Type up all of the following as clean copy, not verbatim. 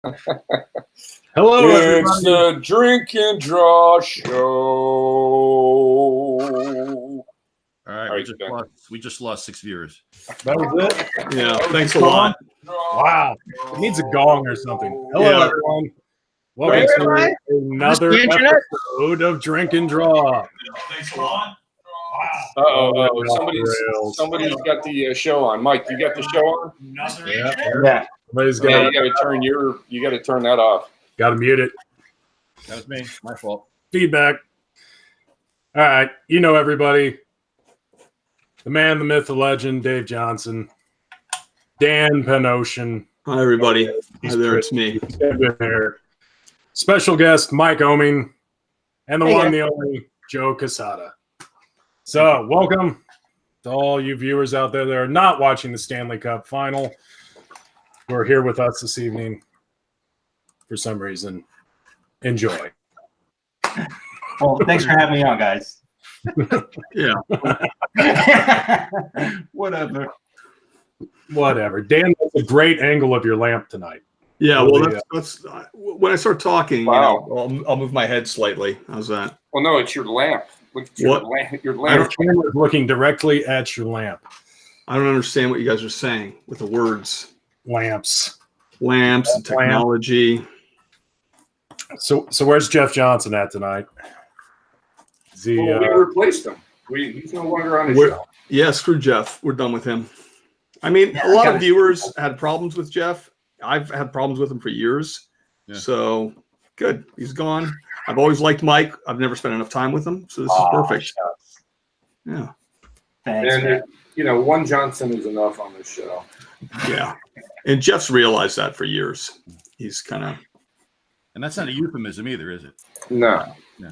Hello, It's everybody. the Drink and Draw Show. All right, All right, we just lost 6 viewers. That was it? Yeah, thanks a lot. Wow. It needs a gong or something. Hello, Yeah. everyone. Welcome to another episode of Drink and Draw. Somebody's got the show on. Mike, you got the show on? Yeah. Somebody's Yeah, got you got to turn that off. got to mute it. That was me. My fault. Feedback. All right. You know everybody. The man, the myth, the legend, Dave Johnson. Dan Penosian. Hi, everybody. He's Hi there, it's me. there. Special guest, Mike Oeming. And the Hey, one, guys. the only, Joe Casada. So, welcome to all you viewers out there that are not watching the Stanley Cup final. Who are here with us this evening for some reason. Enjoy. Well, thanks for having me on, guys. Yeah. Whatever. Whatever. Dan, that's a great angle of your lamp tonight. Yeah, Really, well, that's when I start talking, Wow. I'll move my head slightly. How's that? Well, no, it's your lamp. Look at your What? lamp. Your The lamp. camera is looking directly at your lamp. I don't understand what you guys are saying with the words. Lamps. Lamps and technology. So where's Jeff Johnson at tonight? Is he, Well, we replaced him. He's no longer on the We're- show. Yeah, screw Jeff. We're done with him. I mean, a lot of viewers had problems with Jeff. I've had problems with him for years. Yeah. So, good. He's gone. I've always liked Mike. I've never spent enough time with him. So, this is perfect. Yeah. Thanks, And, man. one Johnson is enough on this show. Yeah. And Jeff's realized that for years. He's kind of, And that's not a euphemism either, is it? No, no.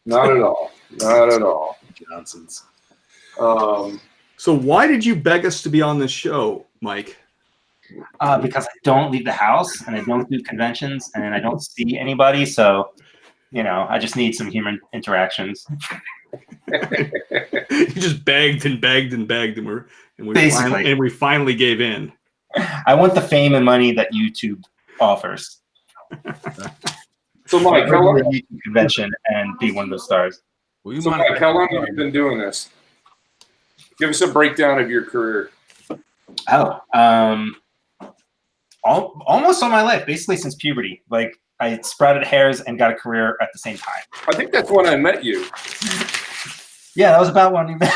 not at all. Not at all. Johnson's? So, why did you beg us to be on this show, Mike? Because I don't leave the house and I don't do conventions and I don't see anybody. So, I just need some human interactions. You just begged and begged and begged, and we Basically. finally gave in. I want the fame and money that YouTube offers. So, Mike, Go to a YouTube convention and be one of those stars. Well, you So, might Mike, how long have you been doing this? Give us a breakdown of your career. Oh, almost all my life, basically since puberty. Like I sprouted hairs and got a career at the same time. I think that's when I met you. Yeah, that was about when we met.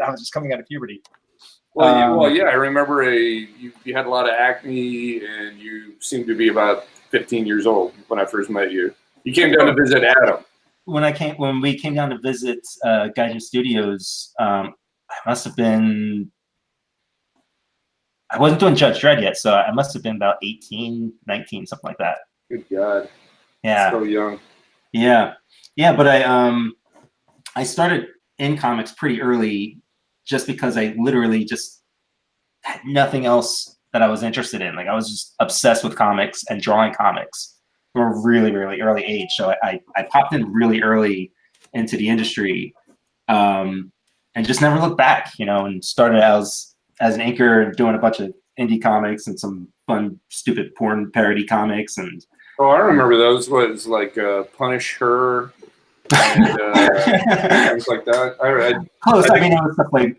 I was just coming out of puberty. Well, yeah, I remember you had a lot of acne, and you seemed to be about 15 years old when I first met you. You came down to visit Adam. When we came down to visit Gaijin Studios, I must have been. I wasn't doing Judge Dredd yet, so I must have been about 18, 19, something like that. Good God. Yeah. So young. Yeah. But I started in comics pretty early just because I literally just had nothing else that I was interested in. Like I was just obsessed with comics and drawing comics from a really, really early age. So I popped in really early into the industry and just never looked back, and started as an inker doing a bunch of indie comics and some fun, stupid porn parody comics. And Oh, I remember those. Was like Punish Her and things like that. close. I mean, it was stuff like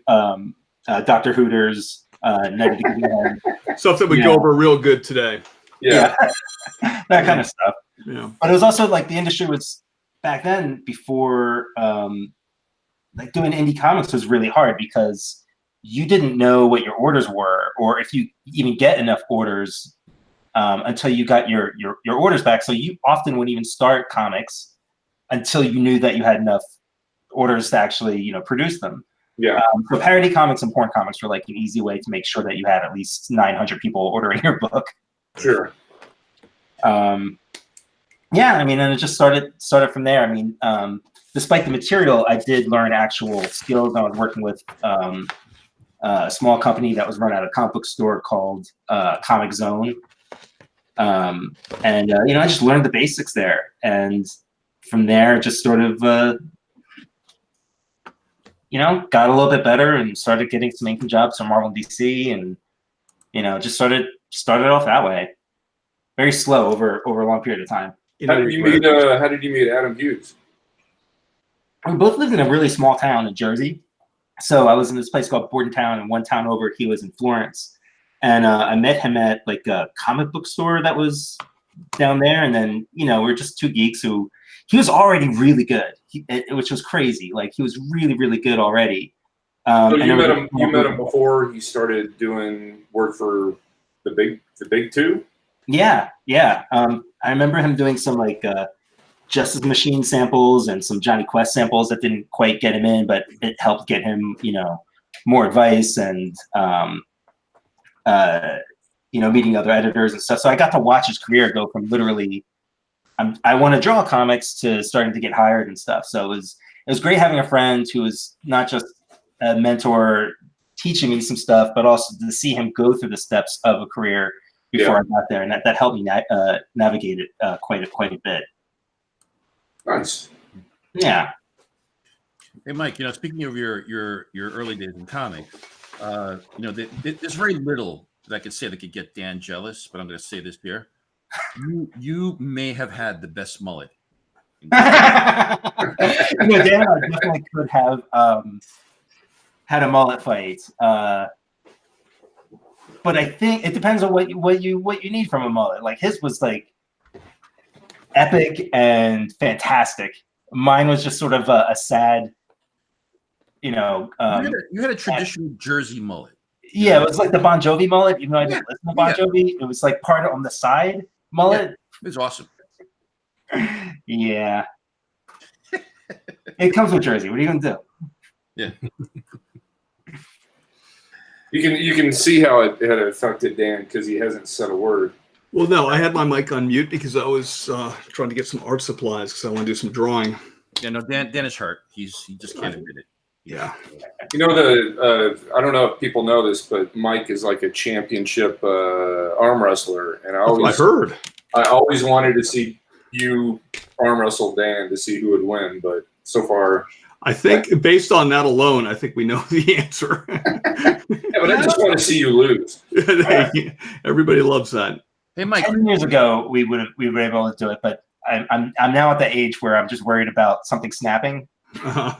Dr. Hooters, Night of the Good. Stuff that would go over real good today. Yeah. That kind of stuff. Yeah. But it was also like the industry was back then before like doing indie comics was really hard because you didn't know what your orders were or if you even get enough orders until you got your orders back. So you often wouldn't even start comics until you knew that you had enough orders to actually, produce them. Yeah. So parody comics and porn comics were like an easy way to make sure that you had at least 900 people ordering your book. Sure. Yeah, I mean, and it just started from there. I mean, despite the material, I did learn actual skills. I was working with a small company that was run out of a comic book store called Comic Zone. I just learned the basics there. And from there, just sort of, got a little bit better and started getting some inking jobs from Marvel and DC and, just started off that way. very slow over a long period of time. How did you meet Adam Hughes? We both lived in a really small town in Jersey. So I was in this place called Bordentown, and one town over, he was in Florence. And I met him at like a comic book store that was down there. And then, you know, we're just two geeks who, he was already really good, which was crazy. Like he was really, really good already. So you met him before he started doing work for the big two? Yeah. I remember him doing some like Justice Machine samples and some Johnny Quest samples that didn't quite get him in, but it helped get him, you know, more advice and, you know, meeting other editors and stuff. So I got to watch his career go from literally, I want to draw comics to starting to get hired and stuff. So it was great having a friend who was not just a mentor teaching me some stuff, but also to see him go through the steps of a career before I got there. And that helped me navigate it quite a bit. Nice. Yeah. Hey, Mike, you know, speaking of your early days in comics, you know, there's very little that I could say that could get Dan jealous, but I'm going to say this here. You may have had the best mullet. You know, Dan and I definitely could have had a mullet fight. But I think it depends on what you need from a mullet. Like his was like epic and fantastic. Mine was just sort of a sad, you know. You had a traditional Jersey mullet. Yeah, it was like the Bon Jovi mullet. Even though I didn't listen to Bon Jovi, it was like part on the side mullet. Yeah, it was awesome. Yeah. It comes with Jersey. What are you gonna do? Yeah. You can see how it had affected Dan because he hasn't said a word. Well, no, I had my mic on mute because I was trying to get some art supplies because I want to do some drawing. Yeah, no, Dan is hurt. He just can't admit it. Yeah. You know, I don't know if people know this, but Mike is like a championship arm wrestler, and I heard. I always wanted to see you arm wrestle Dan to see who would win, but so far, I think based on that alone, I think we know the answer. Yeah, but I just want to see you lose. Everybody loves that. Hey, Mike. 10 years ago, we were able to do it, but I'm now at the age where I'm just worried about something snapping. I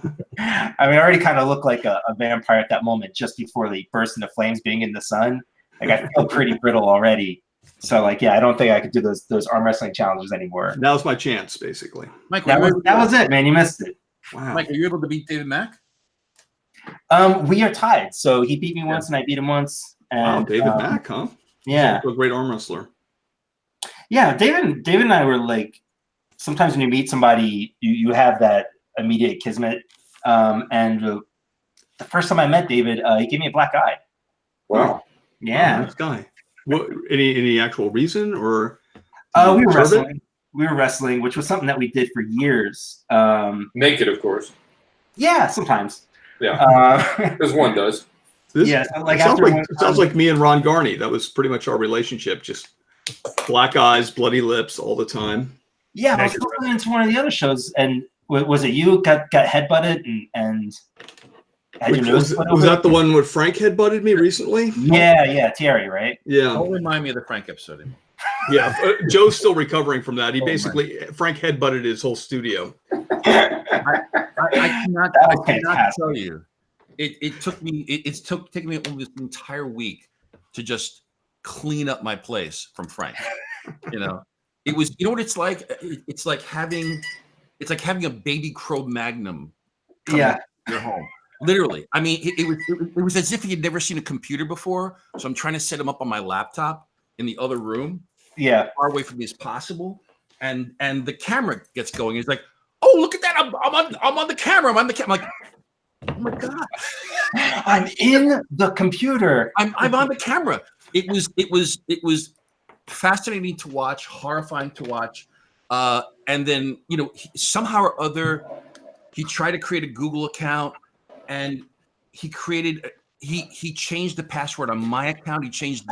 mean, I already kind of look like a vampire at that moment, just before they burst into flames, being in the sun. Like I feel pretty brittle already. So, like, yeah, I don't think I could do those arm wrestling challenges anymore. Now's my chance, basically. Mike, that was it, man. You missed it. Wow. Mike, are you able to beat David Mack? We are tied. So he beat me once, and I beat him once. And, wow, David Mack, huh? Yeah, a great arm wrestler. Yeah, David and I were like, sometimes when you meet somebody, you have that immediate kismet. And the first time I met David, he gave me a black eye. Wow. Yeah. Oh, nice guy. What? Any actual reason or? We were wrestling. We were wrestling, which was something that we did for years. Naked, of course. Yeah, sometimes. Yeah, because one does. Like sounds like me and Ron Garney. That was pretty much our relationship. Just black eyes, bloody lips all the time. Yeah, I was listening into one of the other shows, and was it you got headbutted and had your nose was that the one where Frank headbutted me recently? Yeah, Thierry, right? Yeah. Don't remind me of the Frank episode. Yeah, Joe's still recovering from that. He Frank headbutted his whole studio. I cannot tell you. It took me almost this entire week to just clean up my place from Frank. You know, it was. You know what it's like? It's like having a baby Cro-Magnon. Into your home. Literally. I mean, it was as if he had never seen a computer before. So I'm trying to set him up on my laptop in the other room. Yeah, far away from me as possible, and the camera gets going. He's like, "Oh, look at that! I'm on the camera. I'm on the camera." I'm like, "Oh my god, I'm in the computer. I'm on the camera." It was fascinating to watch, horrifying to watch, and then somehow or other, he tried to create a Google account, and he changed the password on my account. He changed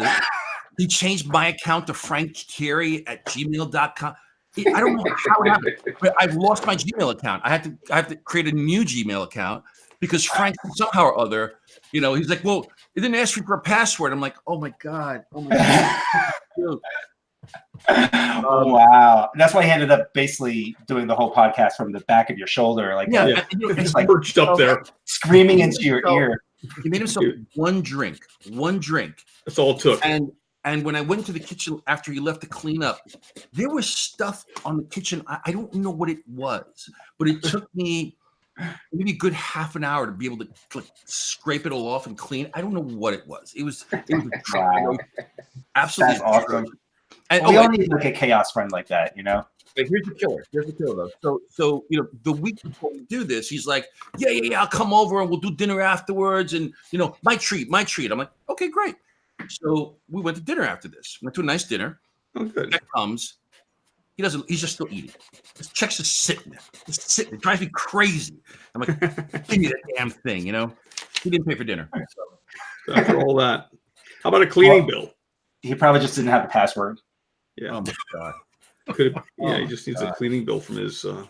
my account to frankthierry@gmail.com. I don't know how it happened, but I've lost my Gmail account. I have to create a new Gmail account because Frank somehow or other, he's like, well, it didn't ask me for a password. I'm like, oh my god. Wow, that's why he ended up basically doing the whole podcast from the back of your shoulder, like It's like perched up there, screaming into your ear. He made himself one drink. That's all it took. And when I went to the kitchen after he left to clean up, there was stuff on the kitchen. I don't know what it was, but it took me maybe a good half an hour to be able to scrape it all off and clean. I don't know what it was. It was Wow. Absolutely That's awesome. And we all need like a chaos friend like that, you know. But here's the killer. Though. So the week before we do this, he's like, yeah, I'll come over and we'll do dinner afterwards, and my treat. I'm like, okay, great. So we went to dinner after this. Went to a nice dinner. Oh, good. Check comes. He's just still eating. His check's just sitting there. It drives me crazy. I'm like, give me that damn thing, He didn't pay for dinner. So after all that, how about a cleaning bill? He probably just didn't have the password. Yeah. Oh my God. He just needs a cleaning bill from his. That's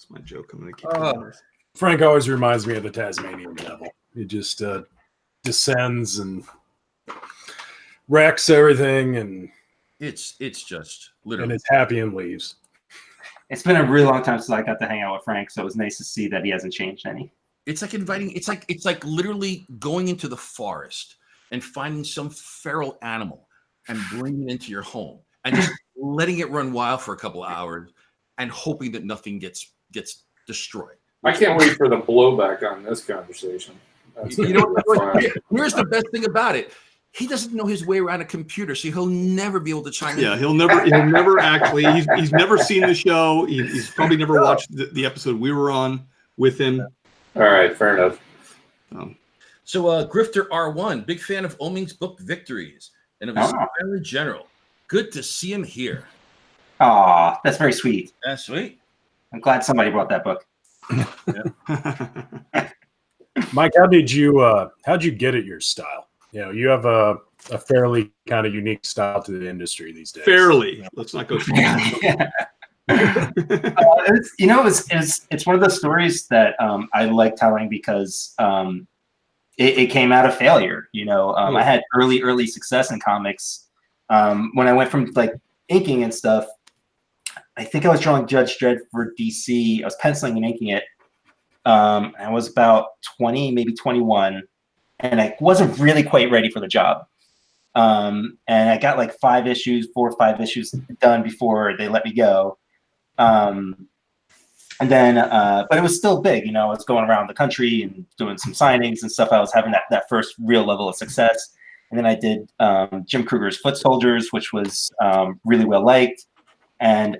my joke. I'm gonna keep going with. Frank always reminds me of the Tasmanian Devil. He just descends and wrecks everything, and it's just literally, and it's happy and leaves. It's been a really long time since I got to hang out with Frank, so it was nice to see that he hasn't changed any. It's like inviting. It's like literally going into the forest and finding some feral animal and bringing it into your home and just letting it run wild for a couple of hours and hoping that nothing gets destroyed. I can't wait for the blowback on this conversation. Here's the best thing about it. He doesn't know his way around a computer, so he'll never be able to chime in. Yeah, he'll never actually. He's never seen the show. He's probably never watched the episode we were on with him. All right, fair enough. So Grifter R1, big fan of Oeming's book Victories and of his Island General. Good to see him here. Aw, that's very sweet. That's sweet. I'm glad somebody brought that book. Mike, how'd you get at your style? You have a fairly kind of unique style to the industry these days. Fairly. Let's not go too far. It's one of those stories that I like telling because it came out of failure. I had early success in comics. When I went from like inking and stuff, I think I was drawing Judge Dredd for DC. I was penciling and inking it. I was about 20, maybe 21, and I wasn't really quite ready for the job. And I got like 4 or 5 issues done before they let me go. And then, but it was still big. I was going around the country and doing some signings and stuff. I was having that first real level of success. And then I did Jim Kruger's Foot Soldiers, which was really well liked. And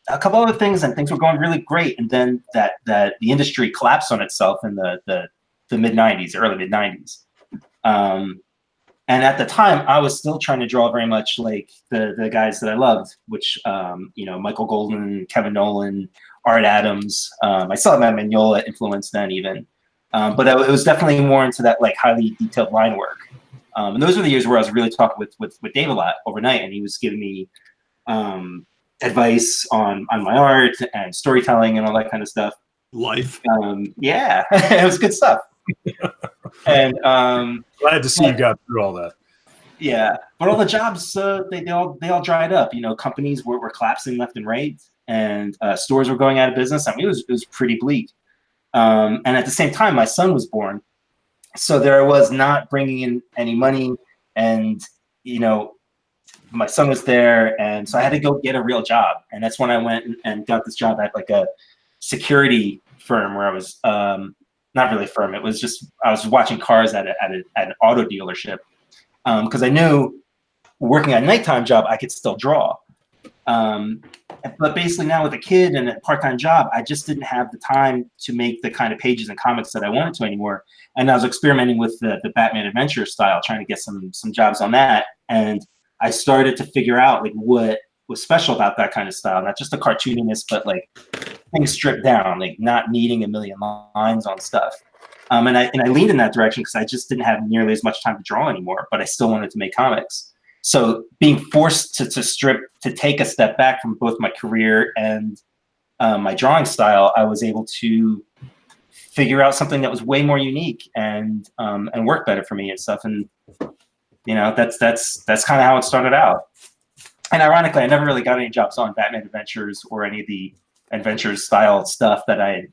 a couple other things, and things were going really great. And then that the industry collapsed on itself in the mid-90s, early mid-90s. And at the time, I was still trying to draw very much like the guys that I loved, which, Michael Golden, Kevin Nolan, Art Adams. I still had my Mignola influence then even. But it was definitely more into that like highly detailed line work. And those were the years where I was really talking with Dave a lot overnight, and he was giving me advice on my art and storytelling and all that kind of stuff. Life. Yeah, it was good stuff. And glad to see you got through all that. Yeah, but all the jobs they all dried up. Companies were collapsing left and right, and stores were going out of business. I mean, it was pretty bleak. And at the same time, my son was born, so there was not bringing in any money, and my son was there, and so I had to go get a real job. And that's when I went and got this job at like a security firm where I was not really a firm. It was just I was watching cars at an auto dealership because I knew working a nighttime job I could still draw. But basically now with a kid and a part-time job, I just didn't have the time to make the kind of pages and comics that I wanted to anymore. And I was experimenting with the Batman Adventure style, trying to get some jobs on that. And I started to figure out like what was special about that kind of style, not just the cartooniness, but like things stripped down, like not needing a million lines on stuff. And I leaned in that direction because I just didn't have nearly as much time to draw anymore, but I still wanted to make comics. So being forced to take a step back from both my career and my drawing style, I was able to figure out something that was way more unique and work better for me and stuff. And that's kind of how it started out. And ironically, I never really got any jobs on Batman Adventures or any of the Adventures style stuff that I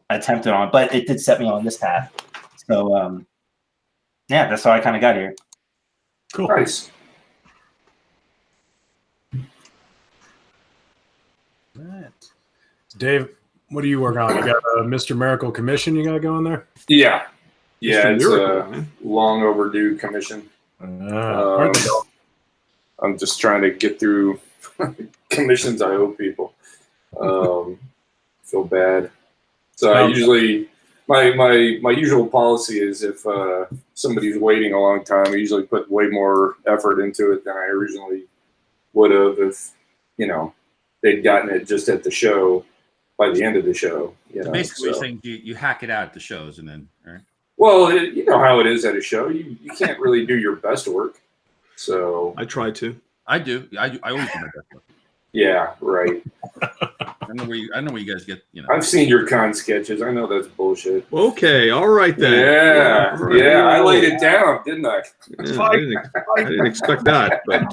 attempted on, but it did set me on this path. So, that's how I kind of got here. Cool. Nice. Right. Dave, what are you working on? You got a Mr. Miracle commission you got to go in there? Yeah. Yeah, it's a long overdue commission. I'm just trying to get through commissions I owe people. Feel bad. So I usually, my usual policy is if somebody's waiting a long time, I usually put way more effort into it than I originally would have if, they'd gotten it just at the show by the end of the show. Basically, you're saying you hack it out at the shows and then, right? Well, you know how it is at a show. You can't really do your best work. So I try to. I do. I always do my best work. Yeah, right. I know where you guys get. I've seen your con sketches. I know that's bullshit. Okay, all right then. Yeah, right. Yeah. I laid it down, didn't I? Yeah, I didn't expect that. But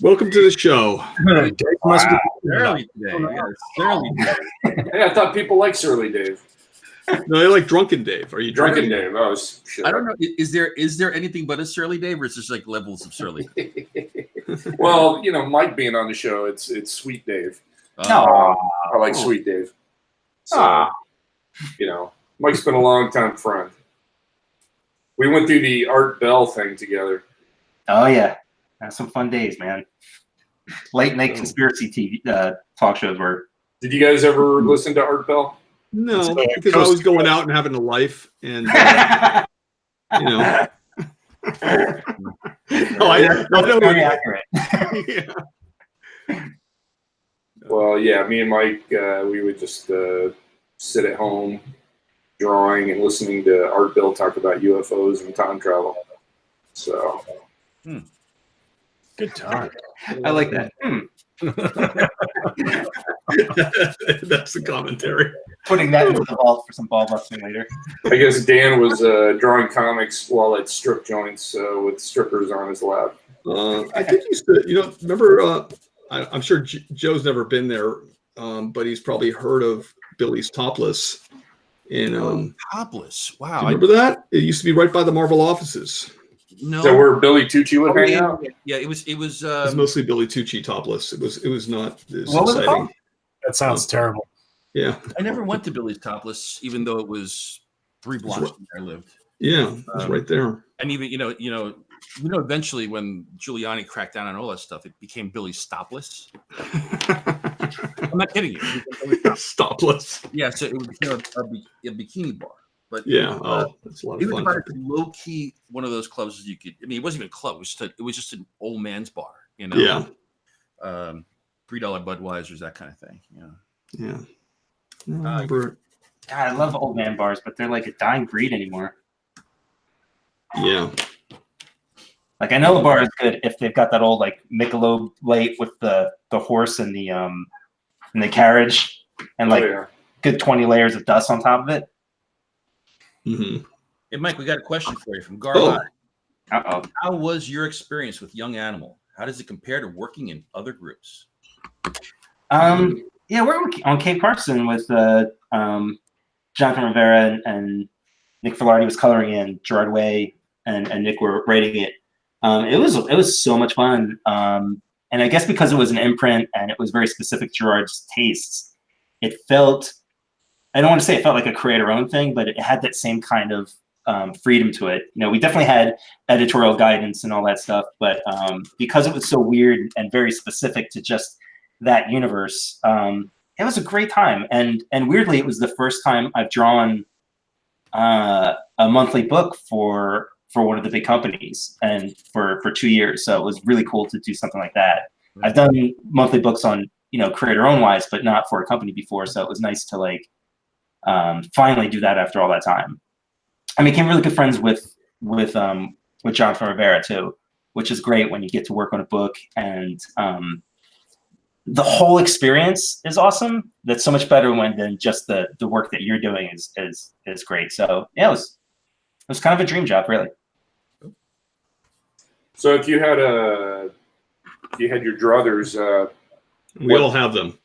welcome to the show. Early today. Early today. Hey, I thought people like Surly Dave. No, they like Drunken Dave. Are you Drunken Dave? Oh, shit. I don't know. Is there anything but a Surly Dave, or is this like levels of Surly? Well, Mike being on the show, it's Sweet Dave. I like Sweet Dave. So, Mike's been a long time friend. We went through the Art Bell thing together. Oh yeah, that's some fun days, man. Late night conspiracy TV talk shows were. Did you guys ever listen to Art Bell? No, because I was going out and having a life, and I know very accurate. Yeah. Well, yeah, me and Mike, we would just sit at home drawing and listening to Art Bell talk about UFOs and time travel. So, good time. I like that. That's the commentary. Putting that into the vault for some ball busting later. I guess Dan was drawing comics while at strip joints with strippers on his lap. I think he's remember, I'm sure Joe's never been there, but he's probably heard of Billy's Topless. And Topless, wow. Remember that? It used to be right by the Marvel offices. No. Is that where Billy Tucci would hang out? Yeah, it was. It was mostly Billy Tucci Topless. It was not as what was exciting. That sounds terrible. Yeah. I never went to Billy's Topless, even though it was 3 blocks from where I lived. Yeah, it's right there. And even eventually when Giuliani cracked down on all that stuff, it became Billy's Stopless. I'm not kidding you. Stopless. Yeah, so it was a bikini bar. But yeah, that's a lot of fun. It was about as low key one of those clubs as you could. I mean, it wasn't even close. It was just an old man's bar, Yeah. $3 Budweisers, that kind of thing. Yeah. God, I love old man bars, but they're like a dying breed anymore. Yeah. Like I know the bar is good if they've got that old like Michelob Light with the horse and the carriage and like good 20 layers of dust on top of it. Mm-hmm. Hey, Mike, we got a question for you from Garland. Uh-oh. How was your experience with Young Animal? How does it compare to working in other groups? Yeah, we're on Cape Carson with Jonathan Rivera and Nick Filardi was coloring in, Gerard Way and Nick were writing it. It was so much fun. And I guess because it was an imprint and it was very specific to Gerard's tastes, it felt, I don't want to say it felt like a creator-owned thing, but it had that same kind of freedom to it. We definitely had editorial guidance and all that stuff, but because it was so weird and very specific to just that universe, it was a great time. And weirdly, it was the first time I've drawn a monthly book for one of the big companies and for 2 years. So it was really cool to do something like that. Right. I've done monthly books on, creator own wise, but not for a company before. So it was nice to like finally do that after all that time. I became really good friends with Jonathan Rivera too, which is great when you get to work on a book and the whole experience is awesome. That's so much better than just the work that you're doing is great. So yeah, it was kind of a dream job, really. So if you had your druthers, we all have them.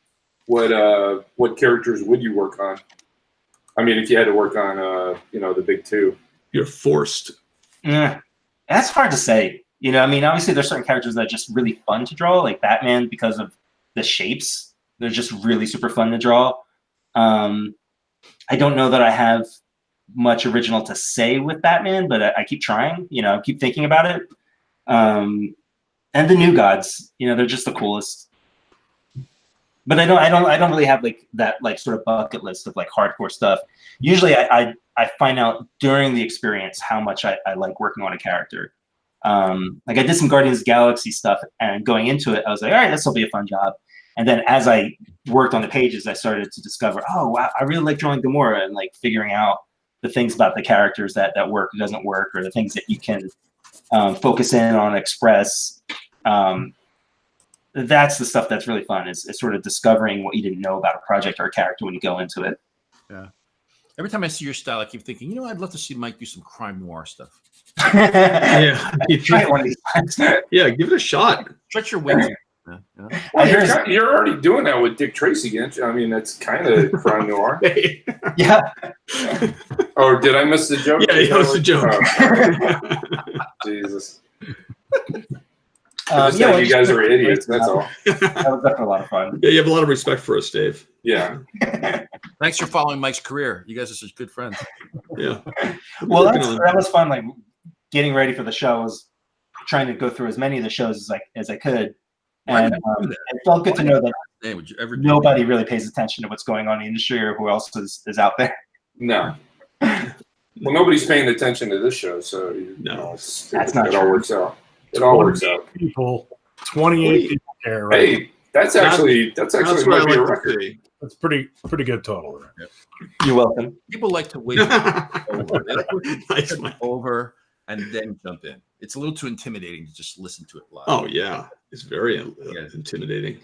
What characters would you work on? I mean, if you had to work on, the big two. You're forced. That's hard to say. I mean, obviously there's certain characters that are just really fun to draw, like Batman, because of the shapes. They're just really super fun to draw. I don't know that I have much original to say with Batman, but I keep trying. I keep thinking about it. And the new gods, they're just the coolest. But I don't really have like that sort of bucket list of like hardcore stuff. Usually I find out during the experience how much I like working on a character. Like I did some Guardians of the Galaxy stuff, and going into it, I was like, all right, this will be a fun job. And then as I worked on the pages, I started to discover, oh wow, I really like drawing Gamora, and like figuring out the things about the characters that work or doesn't work, or the things that you can focus in on, express. That's the stuff that's really fun, is sort of discovering what you didn't know about a project or a character when you go into it. Yeah. Every time I see your style, I keep thinking, I'd love to see Mike do some crime noir stuff. Yeah. Try it one of these times. Yeah, give it a shot. Stretch your wings. Well, you're already doing that with Dick Tracy. I mean, that's kind of crime noir. Yeah. Or did I miss the joke? Yeah, that was a joke. Jesus. You guys are idiots. That's all. That was definitely a lot of fun. Yeah, you have a lot of respect for us, Dave. Yeah. Thanks for following Mike's career. You guys are such good friends. Yeah. Well, that was fun. Like getting ready for the show, was trying to go through as many of the shows as I could, and it felt good to know that nobody really pays attention to what's going on in the industry or who else is out there. No. Well, nobody's paying attention to this show, so that's not true. All works out. It all works out. 28 people care. Right? Hey, that's actually might be a record. That's pretty good total. Right? You're welcome. People like to wait over and then jump in. It's a little too intimidating to just listen to it live. Oh yeah, it's very intimidating.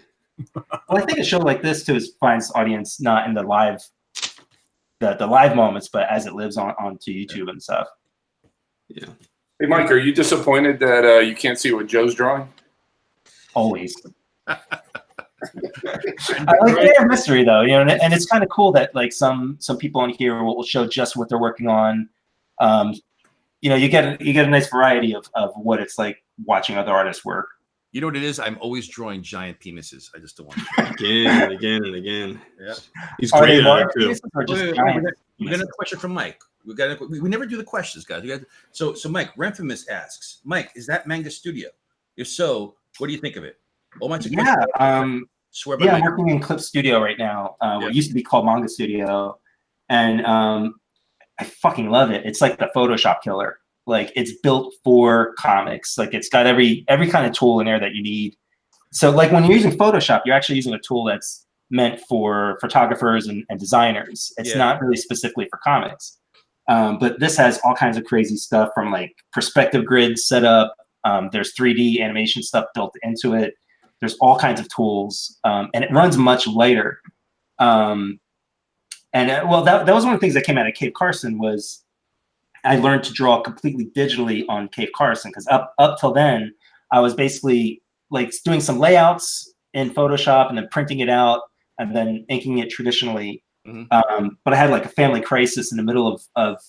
Well, I think a show like this too finds audience not in the live moments, but as it lives onto YouTube and stuff. Yeah. Hey, Mike, are you disappointed that you can't see what Joe's drawing? Always. I like the mystery though, and it's kind of cool that like some people on here will show just what they're working on. You get a nice variety of what it's like watching other artists work. You know what it is? I'm always drawing giant penises. I just don't want to. Again and again and again. Yeah. He's great at it too. We got a question from Mike. We never do the questions, guys. So Mike, Renfamous asks, Mike, is that Manga Studio? If so, what do you think of it? Oh my God. I'm working in Clip Studio right now. What used to be called Manga Studio, and I fucking love it. It's like the Photoshop killer. Like it's built for comics. Like it's got every kind of tool in there that you need. So like when you're using Photoshop, you're actually using a tool that's meant for photographers and designers. It's not really specifically for comics. But this has all kinds of crazy stuff from like perspective grids set up. There's 3D animation stuff built into it. There's all kinds of tools, and it runs much lighter. That was one of the things that came out of Cave Carson was I learned to draw completely digitally on Cave Carson, because up till then I was basically like doing some layouts in Photoshop and then printing it out and then inking it traditionally. Mm-hmm. But I had like a family crisis in the middle of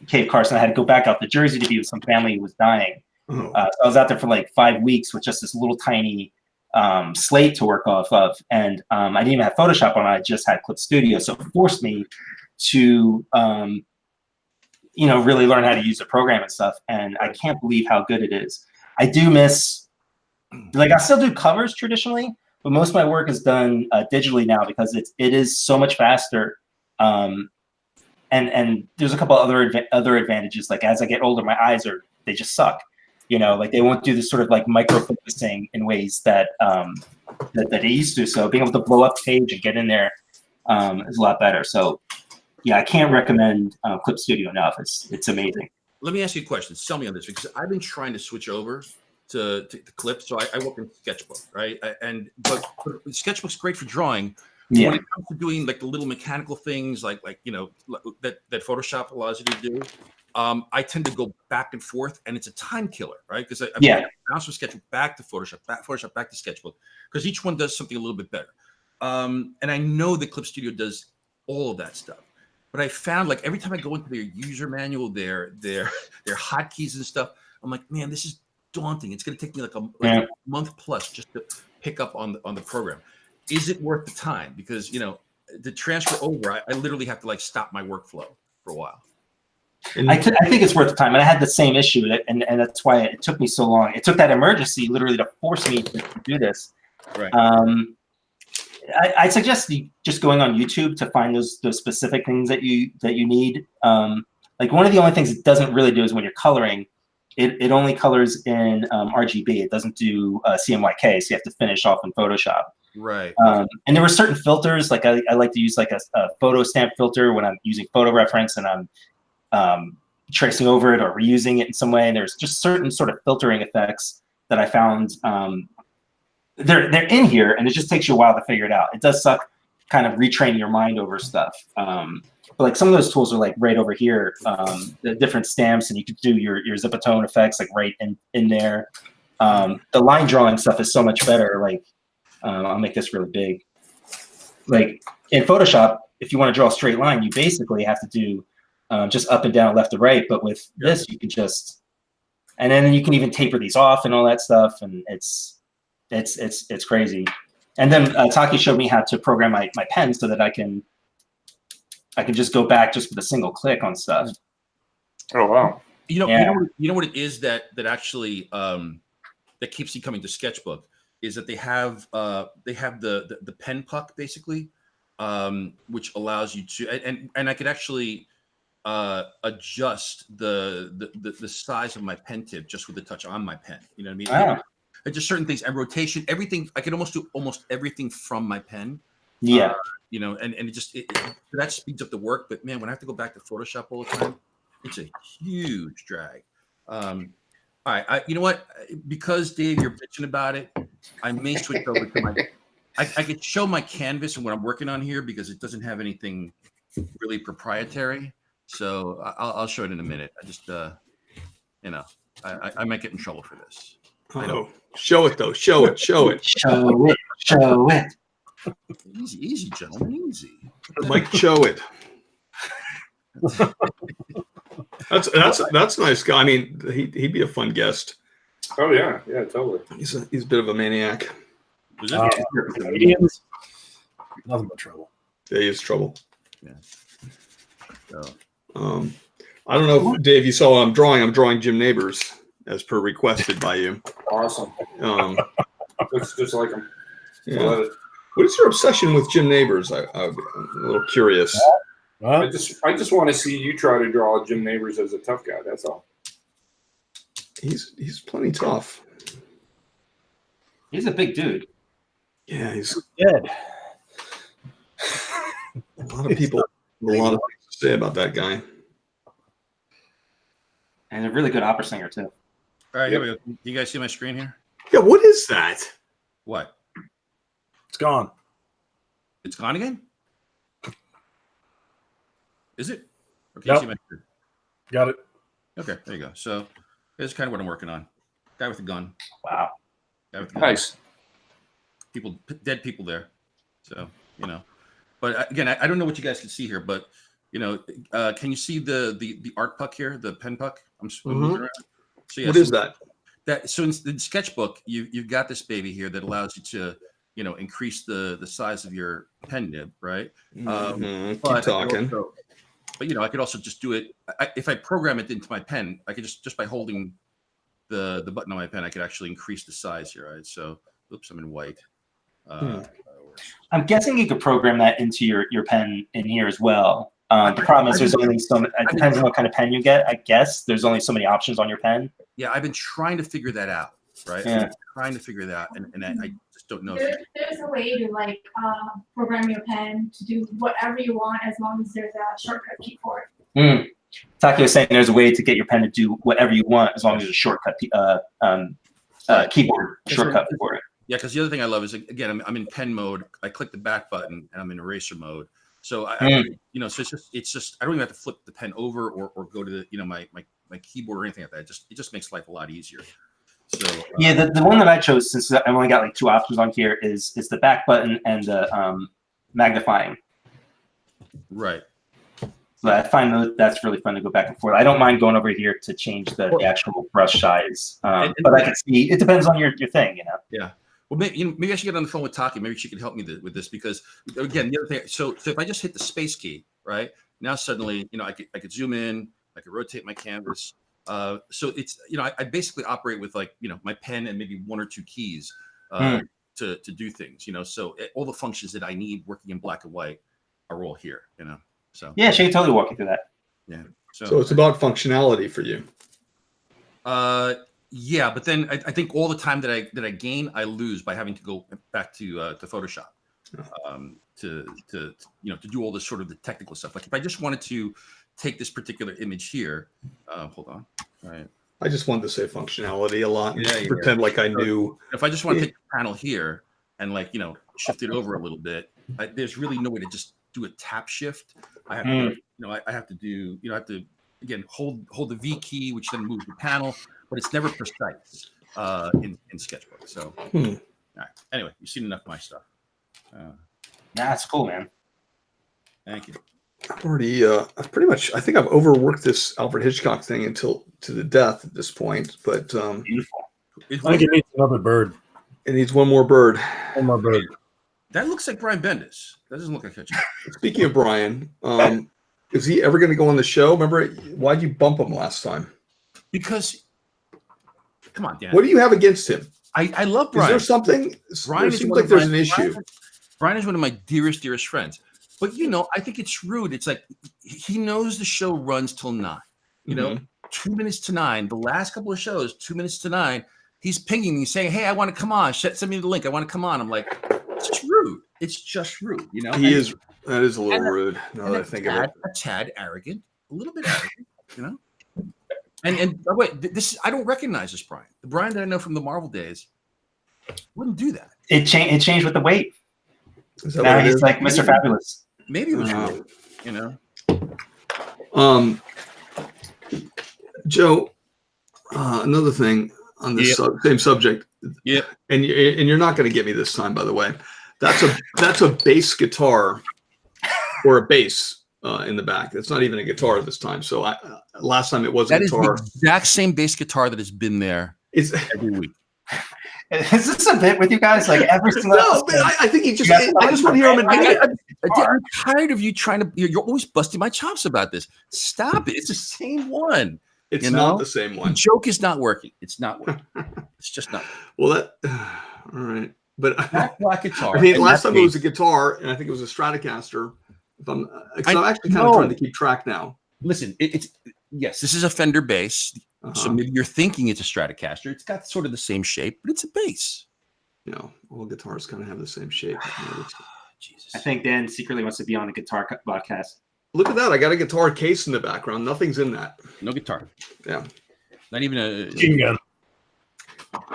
Cave Carson. I had to go back out to Jersey to be with some family who was dying. So I was out there for like 5 weeks with just this little tiny slate to work off of, and I didn't even have Photoshop on. I just had Clip Studio, so it forced me to really learn how to use the program and stuff. And I can't believe how good it is. I do miss, like, I still do covers traditionally, but most of my work is done digitally now because it is so much faster. And there's a couple other advantages. Like as I get older, my eyes they just suck. Like they won't do this sort of like micro focusing in ways that they used to. So being able to blow up the page and get in there is a lot better. So yeah, I can't recommend Clip Studio enough. It's amazing. Let me ask you a question. Sell me on this, because I've been trying to switch over to Clip. So I work in Sketchbook, right? But Sketchbook's great for drawing. Yeah. When it comes to doing like the little mechanical things, like that Photoshop allows you to do, I tend to go back and forth, and it's a time killer, right? Because I bounce from Sketchbook back to Photoshop, back to Sketchbook, because each one does something a little bit better. And I know the Clip Studio does all of that stuff, but I found like every time I go into their user manual, their hotkeys and stuff, I'm like, man, this is daunting. It's going to take me like a month plus just to pick up on the program. Is it worth the time? Because to transfer over, I literally have to like stop my workflow for a while. I think it's worth the time, and I had the same issue, and that's why it took me so long. It took that emergency literally to force me to do this. Right. I suggest just going on YouTube to find those specific things that you need. Like one of the only things it doesn't really do is when you're coloring, it only colors in RGB. It doesn't do CMYK, so you have to finish off in Photoshop. Right. And there were certain filters, like I like to use like a photo stamp filter when I'm using photo reference and I'm tracing over it or reusing it in some way. And there's just certain sort of filtering effects that I found they're in here, and it just takes you a while to figure it out. It does suck kind of retraining your mind over stuff. But like some of those tools are like right over here, the different stamps, and you could do your zipatone effects like right in there. The line drawing stuff is so much better. Like I'll make this really big. Like in Photoshop, if you want to draw a straight line, you basically have to do just up and down, left to right. But with this, you can just, and then you can even taper these off and all that stuff. And it's crazy. And then Taki showed me how to program my pen so that I can just go back just with a single click on stuff. Oh, wow. You know what it is that actually that keeps you coming to Sketchbook is that they have the pen puck basically, which allows you to, and I could actually adjust the size of my pen tip just with a touch on my pen. You know what I mean? Wow. And just certain things and rotation, everything. I can almost do almost everything from my pen. Yeah. And it just that speeds up the work. But man, when I have to go back to Photoshop all the time, it's a huge drag. All right, you know what? Because Dave, you're bitching about it, I may switch over to my. I could show my canvas and what I'm working on here because it doesn't have anything really proprietary. So I'll show it in a minute. I just, I might get in trouble for this. Oh, show it though. Show it. Show it. Easy, gentlemen, easy. Mike, show it. That's nice guy. I mean, he'd be a fun guest. Oh yeah, totally. He's a bit of a maniac. Comedians, nothing but trouble. Yeah, he is trouble. Yeah. I don't know if Dave, you saw what I'm drawing. I'm drawing Jim Neighbors as per requested by you. Awesome. Looks just like him. Yeah. What is your obsession with Jim Neighbors? I'm a little curious. I just want to see you try to draw Jim Neighbors as a tough guy. That's all. He's plenty tough. He's a big dude. Yeah, he's dead. A lot of people have a lot of things to say about that guy. And a really good opera singer too. All right, here we go. You guys see my screen here? Yeah, what is that? What? It's gone. It's gone again? Is it? Or can Yep. you see my screen? Got it. Okay, there you go. So here's kind of what I'm working on. Guy with a gun. Wow. Guy with a gun. Nice. Dead people there. So, But again, I don't know what you guys can see here, but can you see the art puck here, the pen puck? I'm moving around. So, yeah, What is that? So in Sketchbook, you've got this baby here that allows you to, increase the size of your pen nib, right? Keep But talking. I could also just do it. If I program it into my pen, I could just by holding the button on my pen, I could actually increase the size here, right? So, oops, I'm in white. I'm guessing you could program that into your pen in here as well. The problem is there's only so many, it depends on what kind of pen you get. I guess there's only so many options on your pen. Yeah, I've been trying to figure that out, right? Yeah. I'm trying to figure that out, and I just don't know. There's a way to program your pen to do whatever you want as long as there's a shortcut key for it. Taki was saying there's a way to get your pen to do whatever you want as long as there's a shortcut keyboard shortcut for it. Yeah, because the other thing I love is, again, I'm in pen mode. I click the back button, and I'm in eraser mode. So so it's just I don't even have to flip the pen over or go to the my keyboard or anything like that. It just makes life a lot easier. So the one that I chose, since I only got like 2 options on here, is the back button and the magnifying. Right. So I find that's really fun to go back and forth. I don't mind going over here to change the actual brush size, but I can see it depends on your thing, Yeah. Well, maybe I should get on the phone with Taki. Maybe she can help me with this because, again, the other thing. So if I just hit the space key, right now, suddenly, I could zoom in, I could rotate my canvas. So it's I basically operate with my pen and maybe 1 or 2 keys to do things. So all the functions that I need working in black and white are all here. So yeah, she can totally walk you through that. Yeah. So it's about functionality for you. Yeah, but then I think all the time that I gain, I lose by having to go back to Photoshop to do all this sort of the technical stuff. Like if I just wanted to take this particular image here, hold on. All right. I just wanted to say functionality a lot and pretend like I knew. If I just want to take the panel here and shift it over a little bit, there's really no way to just do a tap shift. I have to, I have to do, I have to again hold the V key, which then moves the panel, but it's never precise in Sketchbook. So, all right. Anyway, you've seen enough of my stuff. That's cool, man. Thank you. I've already, I've pretty much, I think I've overworked this Alfred Hitchcock thing to the death at this point. But beautiful. I think it needs another bird. It needs one more bird. One more bird. That looks like Brian Bendis. That doesn't look like Hitchcock. Speaking of Brian, is he ever going to go on the show? Remember, why'd you bump him last time? Because, come on, Dan. What do you have against him? I love Brian. Is there something? Brian seems like there's an issue. Brian is one of my dearest friends. But, I think it's rude. It's like he knows the show runs till 9. 2 minutes to 9. The last couple of shows, 2 minutes to 9, he's pinging me saying, hey, I want to come on. Send me the link. I want to come on. I'm like, it's just rude. It's just rude. That is a little rude. Now that I think of it. A tad arrogant. A little bit arrogant, And by the way, I don't recognize this Brian. The Brian that I know from the Marvel days wouldn't do that. It changed with the weight. Now he's like Mr. Fabulous. Maybe it was rude, Joe, another thing on this same subject. Yeah. And you're not going to get me this time, by the way. That's a bass guitar or a bass in the back. It's not even a guitar this time. So last time it was a guitar. That is the exact same bass guitar that has been there every week. Is this a bit with you guys? Like every single No, but I think he just. I just want to hear him admit it. I'm tired of you trying to. You're always busting my chops about this. Stop it. It's the same one. It's not the same one. The joke is not working. It's not working. It's just not working. Well, all right. But black guitar. I mean, last time it was a guitar, and I think it was a Stratocaster. I'm actually kind of trying to keep track now. Listen, yes, this is a Fender bass. So maybe you're thinking it's a Stratocaster. It's got sort of the same shape, but it's a bass. All guitars kind of have the same shape. Jesus. I think Dan secretly wants to be on a guitar podcast. Look at that. I got a guitar case in the background. Nothing's in that. No guitar. Yeah. Not even a machine gun.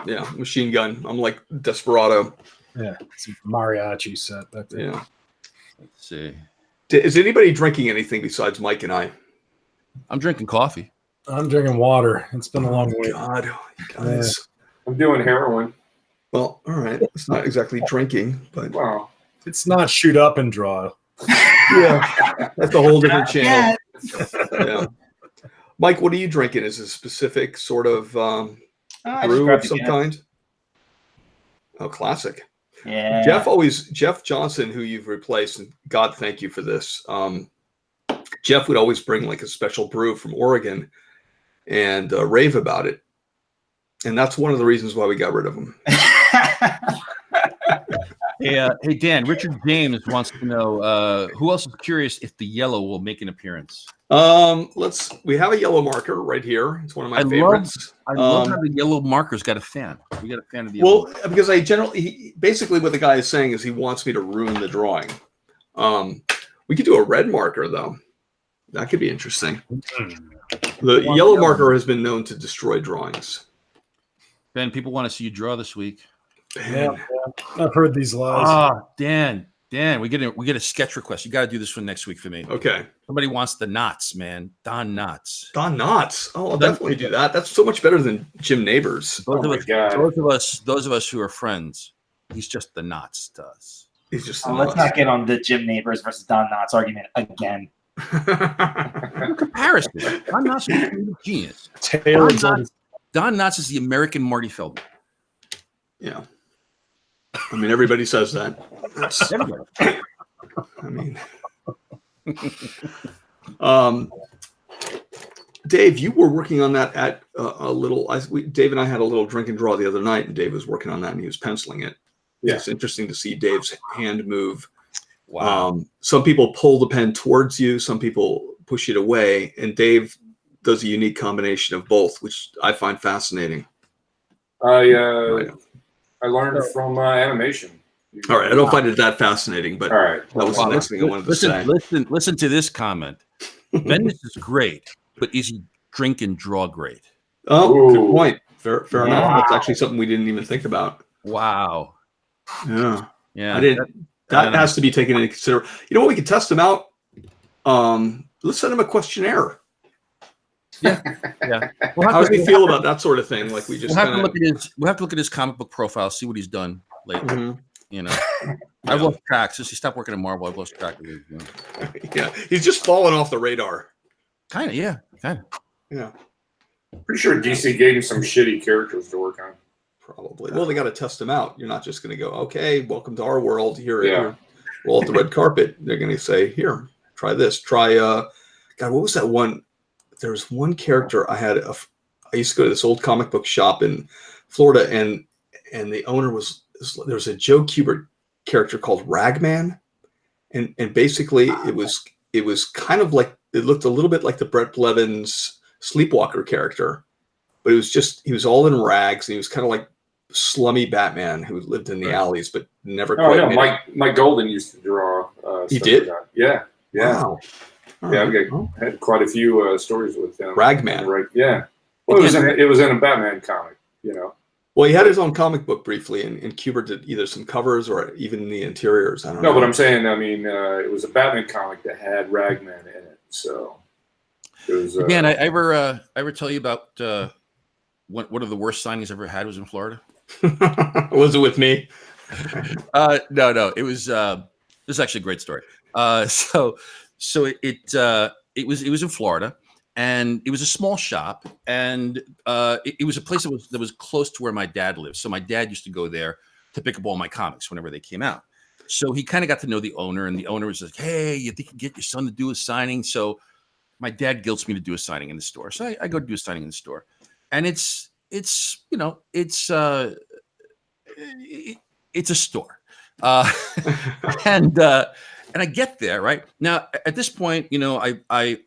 Yeah, machine gun. I'm like Desperado. Yeah, it's a mariachi set. Yeah. Let's see. Is anybody drinking anything besides Mike and I? I'm drinking coffee. I'm drinking water. It's been a long week. God, you guys. I'm doing heroin. Well, all right. It's not exactly drinking, but Wow. It's not shoot up and draw. Yeah, that's a whole different channel. Yeah. Mike, what are you drinking? Is it a specific sort of brew of some kind? Oh, classic. Yeah. Jeff Johnson, who you've replaced, and God, thank you for this. Jeff would always bring like a special brew from Oregon and rave about it. And that's one of the reasons why we got rid of him. Hey, Dan, Richard James wants to know who else is curious if the yellow will make an appearance. We have a yellow marker right here. It's one of my favorites. I love how the yellow marker's got a fan. We got a fan of the yellow. Well, because basically what the guy is saying is he wants me to ruin the drawing. We could do a red marker though. That could be interesting. The yellow marker has been known to destroy drawings. Ben, people want to see you draw this week. Yeah, I've heard these lies. Ah, Dan, Dan, we get a sketch request. You got to do this one next week for me. Okay. Somebody wants the Knotts, man. Don Knotts. Don Knotts. Oh, I'll definitely do that. That's so much better than Jim Neighbors. Those of us who are friends, he's just the Knotts to us. He's just. Let's not get on the Jim Neighbors versus Don Knotts argument again. Comparison. Don Knotts is a genius. Don Knotts is the American Marty Feldman. Yeah. I mean, everybody says that. I mean, Dave, you were working on that at a little. Dave and I had a little drink and draw the other night, and Dave was working on that, and he was penciling it. Yeah, it's interesting to see Dave's hand move. Wow. Some people pull the pen towards you, some people push it away, and Dave does a unique combination of both, which I find fascinating. I learned from animation. All right, I don't find it that fascinating, but all right, that was the next thing I wanted to say. Listen to this comment. Bendis is great, but is he drink and draw great? Oh, good point. Fair enough. That's actually something we didn't even think about. Wow. Yeah. I didn't. That has to be taken into consideration. You know what? We could test him out. Let's send him a questionnaire. Yeah. How does he feel about that sort of thing? Like we just we'll have to look at his comic book profile, see what he's done lately. Mm-hmm. You know, I've lost track since he stopped working at Marvel. I've lost track of it. You know. Yeah, he's just fallen off the radar. Kind of, yeah. Yeah. Pretty sure DC gave him some shitty characters to work on. Probably. Well, they got to test him out. You're not just going to go, okay, welcome to our world. Here, roll out the red carpet. They're going to say, here, try this. Try. God, what was that one? There was one character I had. I used to go to this old comic book shop in Florida, and the owner was. There was a Joe Kubert character called Ragman, and basically it was kind of like, it looked a little bit like the Brett Blevins Sleepwalker character, but it was just, he was all in rags, and he was kind of like slummy Batman who lived in the alleys but never quite made it. Mike Golden used to draw. He did? Like yeah. Wow. I had quite a few stories with him. Ragman. Right. Yeah. Well, it was in a Batman comic, you know. Well, he had his own comic book briefly, and Kubert did either some covers or even the interiors. I don't know. No, but I'm saying, it was a Batman comic that had Ragman in it. So it was. Again, I ever tell you about one of the worst signings I ever had was in Florida? Was it with me? No. It was. This is actually a great story. So it was in Florida. And it was a small shop, and it was a place that was close to where my dad lived. So my dad used to go there to pick up all my comics whenever they came out. So he kind of got to know the owner, and the owner was like, "Hey, you think you can get your son to do a signing?" So my dad guilts me to do a signing in the store. So I go to do a signing in the store, and it's a store, and I get there right now. At this point, I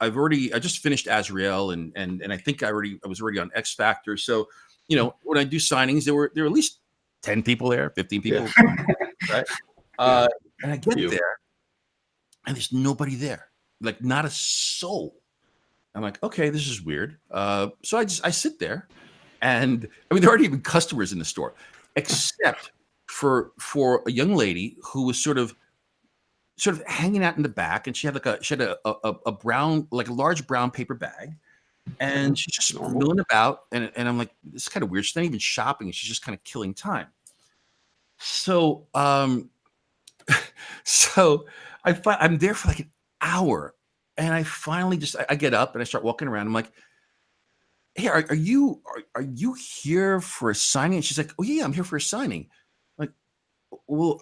just finished Azrael, and I think I was already on X Factor. So, when I do signings, there were at least 10 people there, 15 people, right? And I get there, and there's nobody there, like not a soul. I'm like, okay, this is weird. So I sit there, and there aren't even customers in the store, except for a young lady who was sort of hanging out in the back, and she had a brown, like a large brown paper bag, and she's just milling about, and I'm like, this is kind of weird. She's not even shopping, she's just kind of killing time. So I'm there for like an hour, and I finally I get up and I start walking around. I'm like, hey, are you here for a signing? And she's like, oh yeah, I'm here for a signing. I'm like, well,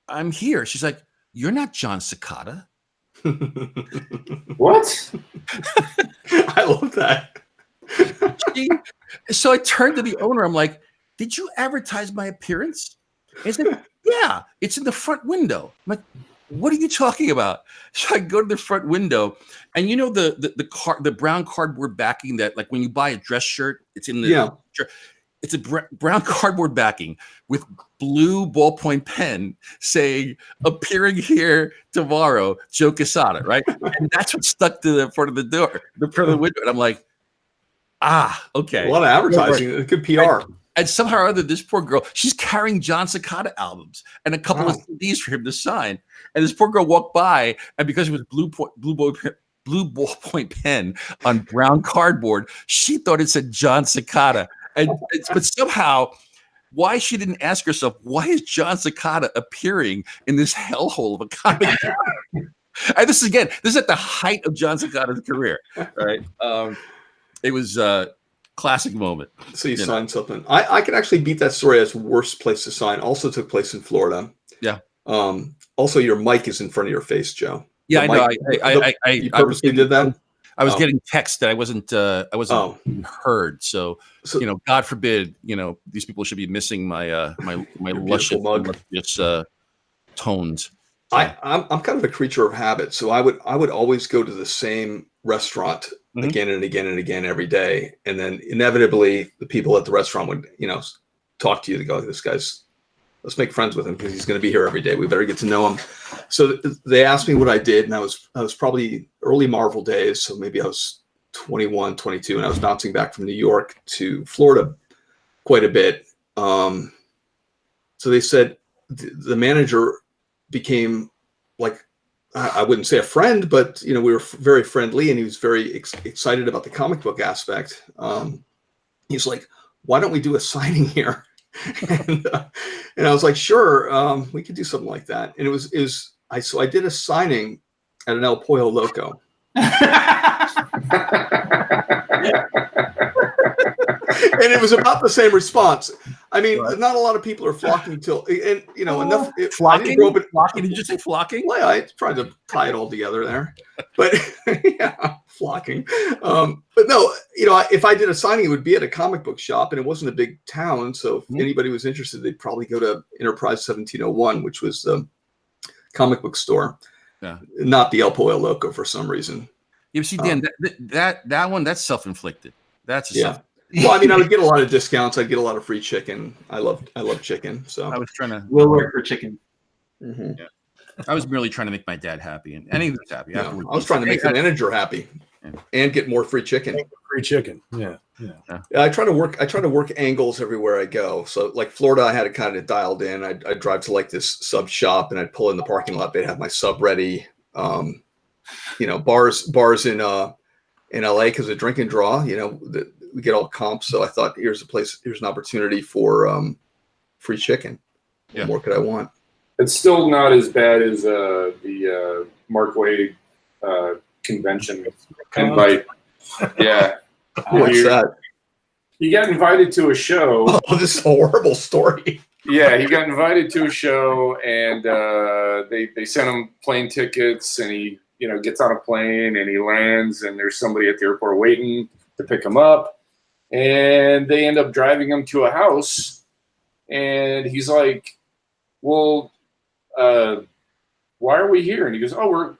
I'm here. She's like, you're not John Cicada. What? I love that. So I turned to the owner. I'm like, did you advertise my appearance? And he said, yeah, it's in the front window. I'm like, what are you talking about? So I go to the front window, and the brown cardboard backing that, like when you buy a dress shirt, it's in the shirt. It's a brown cardboard backing with blue ballpoint pen saying, appearing here tomorrow, Joe Quesada, right? And that's what stuck to the front of the door, the front of the window. And I'm like, okay. A lot of advertising. Good PR. And somehow or other, this poor girl, she's carrying John Cicada albums and a couple of CDs for him to sign. And this poor girl walked by, and because it was blue ballpoint pen on brown cardboard, she thought it said John Cicada. But somehow, why she didn't ask herself, why is John Cicada appearing in this hellhole of a comic book? And this is at the height of John Cicada's career, right? It was a classic moment. So you signed something. I can actually beat that story as worst place to sign. Also took place in Florida. Yeah. Also, your mic is in front of your face, Joe. Yeah, I know. You purposely did that? I was getting texts that I wasn't heard. So God forbid, these people should be missing my luscious tones. So. I'm kind of a creature of habit, so I would always go to the same restaurant again and again and again every day, and then inevitably the people at the restaurant would talk to you. They go, "This guy's, let's make friends with him because he's going to be here every day. We better get to know him." So they asked me what I did, and I was probably early Marvel days, so maybe I was 21, 22, and I was bouncing back from New York to Florida quite a bit. So they said the manager became like, I wouldn't say a friend, but we were very friendly, and he was very excited about the comic book aspect. He's like, "Why don't we do a signing here?" and I was like, "Sure, we could do something like that." And I did a signing at an El Pollo Loco. And it was about the same response. I mean, not a lot of people are flocking enough. Flocking? Flocking? Did you say flocking? Well, I tried to tie it all together there, but yeah, flocking. But no, if I did a signing, it would be at a comic book shop, and it wasn't a big town. So if anybody was interested, they'd probably go to Enterprise 1701, which was the comic book store, not the El Pollo Loco for some reason. You see, Dan, that one, that's self-inflicted. That's Well, I mean, I would get a lot of discounts. I'd get a lot of free chicken. I love chicken. So I was trying to. We'll work for chicken. Yeah. I was merely trying to make my dad happy, and he was happy. I was trying to make the manager happy, and get more free chicken. Free chicken. Yeah. I try to work angles everywhere I go. So like Florida, I had it kind of dialed in. I'd drive to like this sub shop, and I'd pull in the parking lot. They'd have my sub ready. Bars in LA because of drink and draw. We get all comps. So I thought, here's an opportunity for free chicken. What more could I want? It's still not as bad as the Mark Wade convention invite. Yeah. What's that? He got invited to a show. Oh, this is a horrible story. Yeah, he got invited to a show, and they sent him plane tickets, and he gets on a plane, and he lands, and there's somebody at the airport waiting to pick him up. And they end up driving him to a house, and he's like, "Well, why are we here?" And he goes, "Oh, we're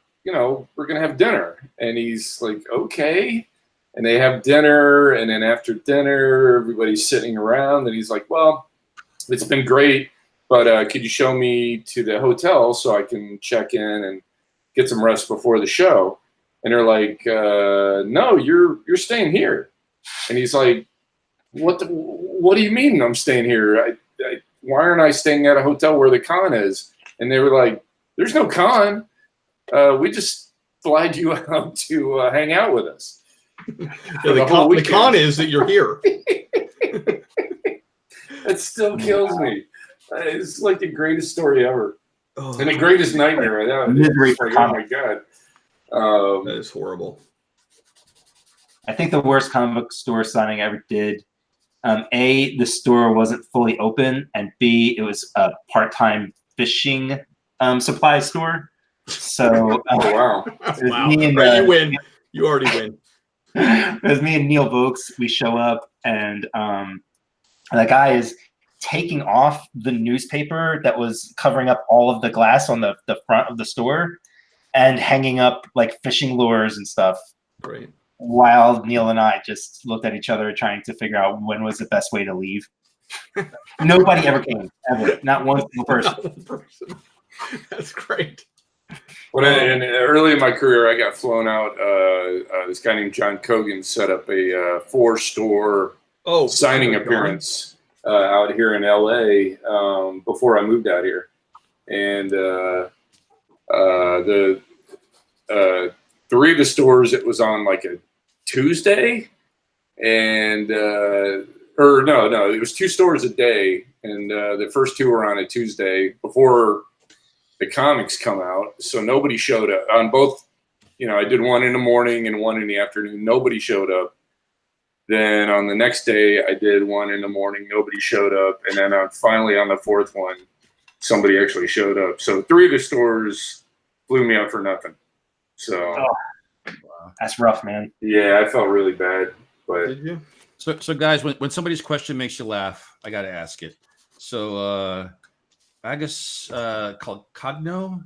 gonna have dinner." And he's like, "Okay." And they have dinner, and then after dinner, everybody's sitting around, and he's like, "Well, it's been great, but could you show me to the hotel so I can check in and get some rest before the show?" And they're like, "No, you're staying here." And he's like, "What do you mean I'm staying here? Why aren't I staying at a hotel where the con is?" And they were like, "There's no con. We just flied you out to hang out with us." The con is that you're here. It still kills me. It's like the greatest story ever. And the greatest nightmare. Misery for oh my God. That is horrible. I think the worst comic book store signing I ever did, A, the store wasn't fully open, and B, it was a part-time fishing supply store. So, wow. You win. You already win. It was me and Neil Vokes. We show up, and the guy is taking off the newspaper that was covering up all of the glass on the front of the store and hanging up like fishing lures and stuff. Great. While Neil and I just looked at each other trying to figure out when was the best way to leave. Nobody ever came, ever. Not one single person. That's great. And early in my career, I got flown out. This guy named John Cogan set up a 4-store signing appearance out here in LA before I moved out here, and the three of the stores, it was on like a Tuesday, and or no, it was 2 stores a day, and the first 2 were on a Tuesday before the comics come out, so nobody showed up on both. You know, I did one in the morning and one in the afternoon. Nobody showed up. Then on the next day, I did one in the morning. Nobody showed up. And then finally on the 4th one, somebody actually showed up. So 3 of the stores blew me up for nothing. So that's rough, man. Yeah, I felt really bad. But Did you? So guys, when somebody's question makes you laugh, I got to ask it. So I guess called Cogno.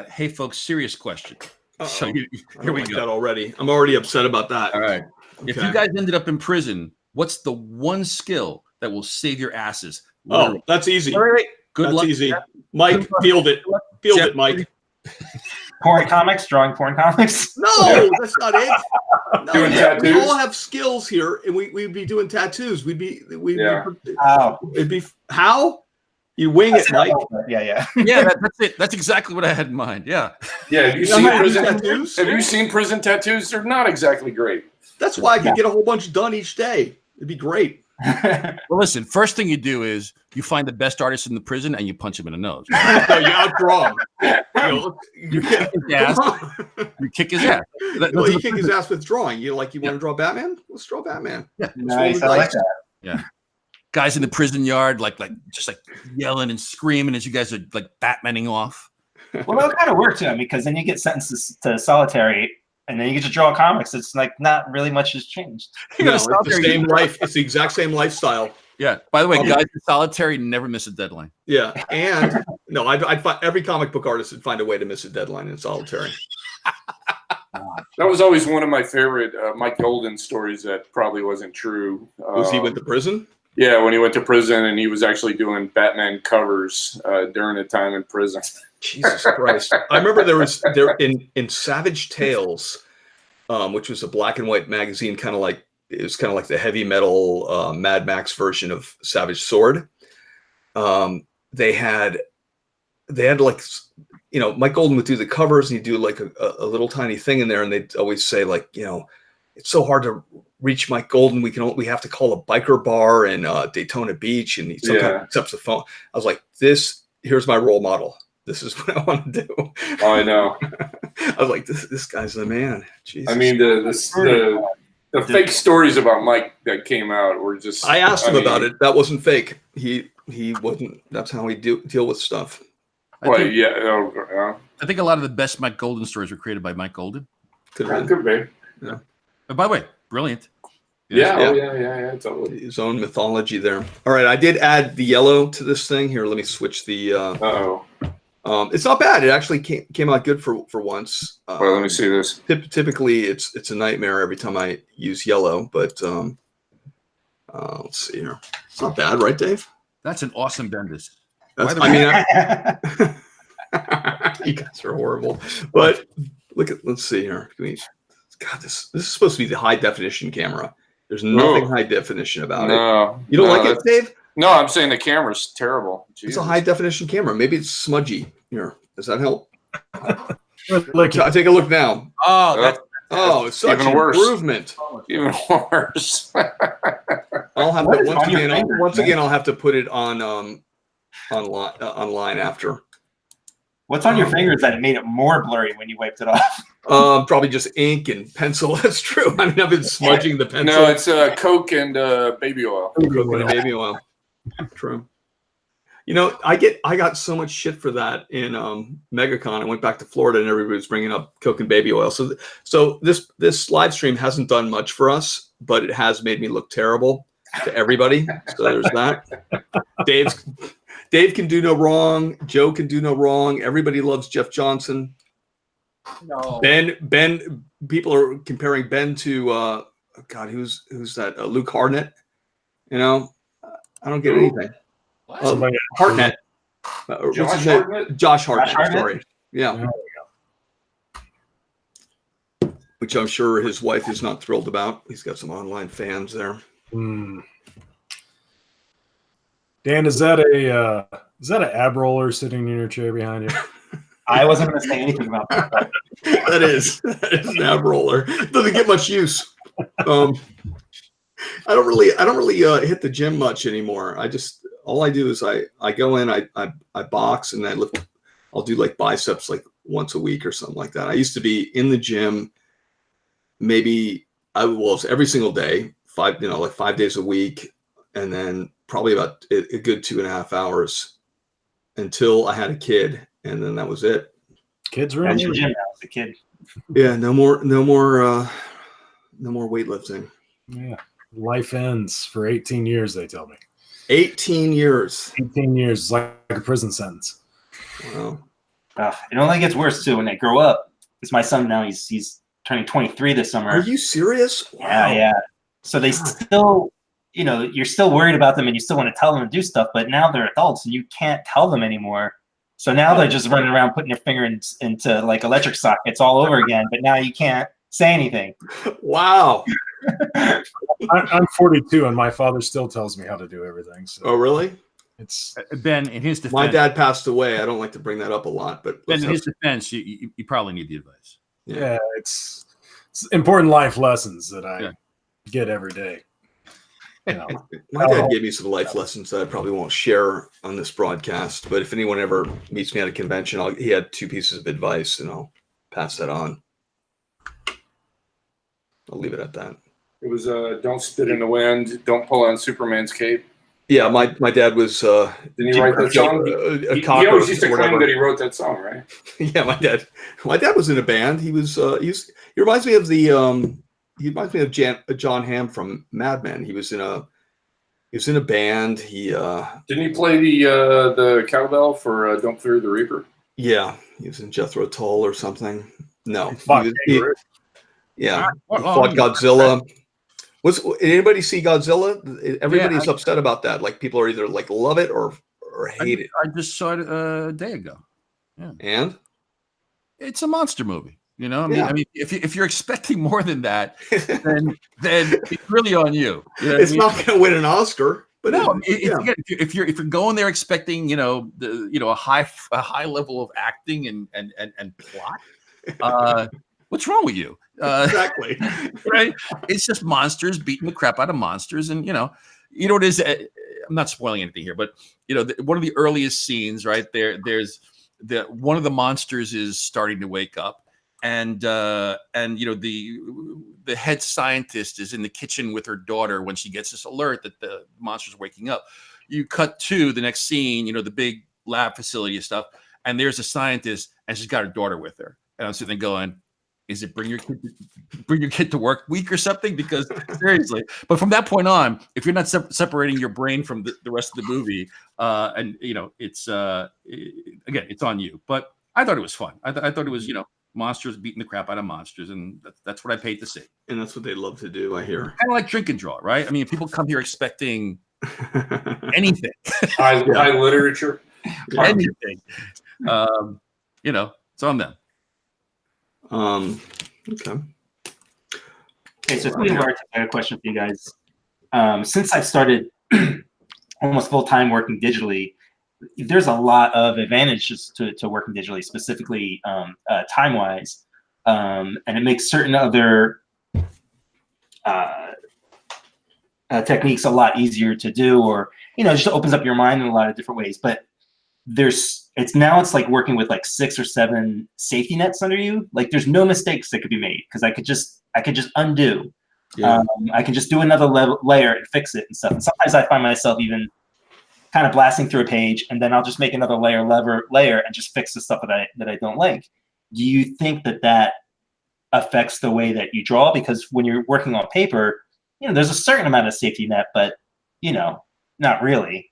Hey, folks, serious question. So here we go. That already. I'm already upset about that. All right. Okay. If you guys ended up in prison, what's the one skill that will save your asses? Oh, that's easy. Wait. Good That's luck. easy. Mike, field it. Field it, Mike. Porn comics, drawing porn comics. No, that's not it. No, Doing tattoos? we all have skills here, and we'd be doing tattoos. It'd be how? You wing it, Mike. Yeah. Yeah, that's it. That's exactly what I had in mind. Yeah. Yeah, have you seen prison tattoos? Have you seen prison tattoos? They're not exactly great. That's why I could get a whole bunch done each day. It'd be great. Well, listen, first thing you do is you find the best artist in the prison and you punch him in the nose. No, you outdraw him. You kick his ass. You kick his ass. Well, you kick his ass with drawing. You want to draw Batman? Let's draw Batman. Yeah. Nice. I like that. Yeah. Guys in the prison yard, like just yelling and screaming as you guys are like Batmaning off. Well, that kind of work too, because then you get sentenced to solitary, and then you get to draw comics. It's like not really much has changed. It's the same life. It's the exact same lifestyle. Yeah. By the way, guys in solitary never miss a deadline. Yeah, and no, I'd find every comic book artist would find a way to miss a deadline in solitary. That was always one of my favorite Mike Golden stories that probably wasn't true. Was he went to prison? Yeah, when he went to prison and he was actually doing Batman covers during the time in prison. Jesus Christ. I remember there in Savage Tales, which was a black and white magazine, kind of like the heavy metal Mad Max version of Savage Sword. They had like, you know, Mike Golden would do the covers and he'd do like a little tiny thing in there, and they'd always say, like, you know, it's so hard to reach Mike Golden. We have to call a biker bar in Daytona Beach, and he sometimes accepts the phone. I was like, here's my role model. This is what I want to do. Oh, I know. I was like, this guy's the man. Jesus. I mean, the fake stories about Mike that came out were just. I asked him about it. That wasn't fake. He wasn't. That's how we deal with stuff. I think a lot of the best Mike Golden stories were created by Mike Golden. Could be. Yeah. And by the way, brilliant. Yeah, totally. His own mythology there. All right, I did add the yellow to this thing. Here, let me switch the. It's not bad. It actually came out good for once. Well, let me see this. Typically, it's a nightmare every time I use yellow, but let's see here. It's not bad, right, Dave? That's an awesome Bendis. You guys are horrible. But let's see here. God, this is supposed to be the high definition camera. There's nothing high definition about it. You don't like it, Dave? No, I'm saying the camera's terrible. Jesus. It's a high definition camera. Maybe it's smudgy. Here, does that help? I take a look now. It's such an improvement. Even worse. I'll have to once again. I'll have to put it on online after. What's on your fingers that made it more blurry when you wiped it off? Probably just ink and pencil. That's true. I mean, I've been smudging the pencil. No, it's Coke and baby oil. Coke and baby oil. True. You know, I got so much shit for that in MegaCon. I went back to Florida and everybody was bringing up Coke and baby oil. So this live stream hasn't done much for us, but it has made me look terrible to everybody. So there's that. Dave can do no wrong. Joe can do no wrong. Everybody loves Jeff Johnson. No. Ben. People are comparing Ben to God. Who's that? Luke Hartnett. You know, I don't get anything. Hartnett. Josh Hartnett. Sorry. Yeah. Which I'm sure his wife is not thrilled about. He's got some online fans there. Dan, is that an ab roller sitting in your chair behind you? I wasn't going to say anything about that. That is an ab roller. Doesn't get much use. I don't really hit the gym much anymore. All I do is I go in, I box, and I'll do like biceps like once a week or something like that. I used to be in the gym every single day, 5 days a week, and then probably about a good 2.5 hours until I had a kid, and then that was it. Kids are in the gym now as a kid. Yeah, no more weightlifting. Yeah. Life ends for 18 years, they tell me. 18 years. 18 years is like a prison sentence. Wow. It only gets worse too when they grow up. It's my son now. He's turning 23 this summer. Are you serious? Wow. Yeah. So they still, you're still worried about them and you still want to tell them to do stuff, but now they're adults and you can't tell them anymore. So now they're just running around putting their finger into like electric sockets all over again, but now you can't say anything. Wow. I'm 42 and my father still tells me how to do everything. So oh, really? It's Ben, in his defense, my dad passed away. I don't like to bring that up a lot, but Ben, in his defense, you probably need the advice. Yeah, it's important life lessons that I get every day. My dad gave me some life lessons that I probably won't share on this broadcast, but if anyone ever meets me at a convention, he had 2 pieces of advice, and I'll pass that on. I'll leave it at that. It was don't spit in the wind, don't pull on Superman's cape. Yeah, my dad was. Didn't he write that song? He always used to claim that he wrote that song, right? Yeah, my dad was in a band. He reminds me of he reminds me of John Hamm from Mad Men. He was in a band. Didn't he play the cowbell for Don't Fear the Reaper? Yeah, he was in Jethro Tull or something. No, he fought Godzilla. Did anybody see Godzilla? Everybody's upset about that. Like people are either like love it or hate it. I just saw it a day ago. Yeah, and it's a monster movie. I mean, if you're expecting more than that, then it's really on you. It's not going to win an Oscar. But no, if you're going there expecting a high level of acting and plot, what's wrong with you? Exactly. Right? It's just monsters beating the crap out of monsters, and what is. I'm not spoiling anything here, but one of the earliest scenes, right there's one of the monsters is starting to wake up, and the head scientist is in the kitchen with her daughter when she gets this alert that the monster's waking up. You cut to the next scene, the big lab facility and stuff, and there's a scientist, and she's got her daughter with her, and I'm sitting there going, is it bring your kid to work week or something? Because seriously, but from that point on, if you're not separating your brain from the rest of the movie, it's again, it's on you. But I thought it was fun. I thought it was monsters beating the crap out of monsters, and that's what I paid to see. And that's what they love to do, I hear. Kind of like Drink and Draw, right? I mean, people come here expecting anything, high literature, anything. It's on them. Okay. So speaking of art, I have a question for you guys. Since I've started almost full time working digitally, there's a lot of advantages to working digitally, specifically time wise, and it makes certain other techniques a lot easier to do, or just opens up your mind in a lot of different ways. But it's like working with like 6 or 7 safety nets under you. Like there's no mistakes that could be made because I could just undo. Yeah. I can just do another layer and fix it and stuff. And sometimes I find myself even kind of blasting through a page, and then I'll just make another layer and just fix the stuff that I don't like. Do you think that affects the way that you draw? Because when you're working on paper, there's a certain amount of safety net, but not really.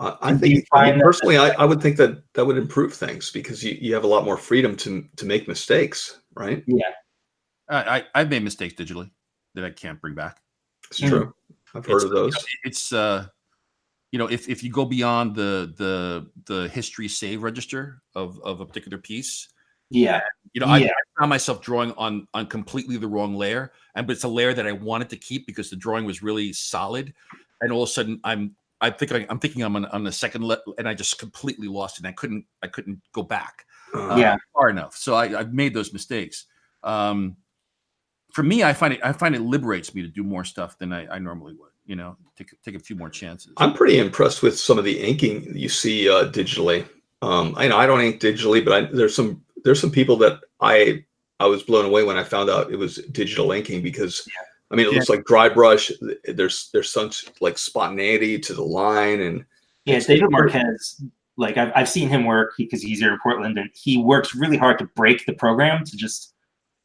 I think personally, I would think that would improve things because you have a lot more freedom to make mistakes, right? Yeah. I've made mistakes digitally that I can't bring back. It's true. I've heard of those. It's if you go beyond the history save register of a particular piece. Yeah. I found myself drawing on completely the wrong layer, but it's a layer that I wanted to keep because the drawing was really solid, and all of a sudden I'm I'm thinking I'm on the second and I just completely lost it. And I couldn't go back far enough. So I've made those mistakes. For me, I find it liberates me to do more stuff than I normally would. You know, take a few more chances. I'm pretty impressed with some of the inking you see digitally. I know I don't ink digitally, but there's some people that I was blown away when I found out it was digital inking because I mean it looks like dry brush. There's some like spontaneity to the line and David Marquez. Like I've seen him work because he's here in Portland and he works really hard to break the program to just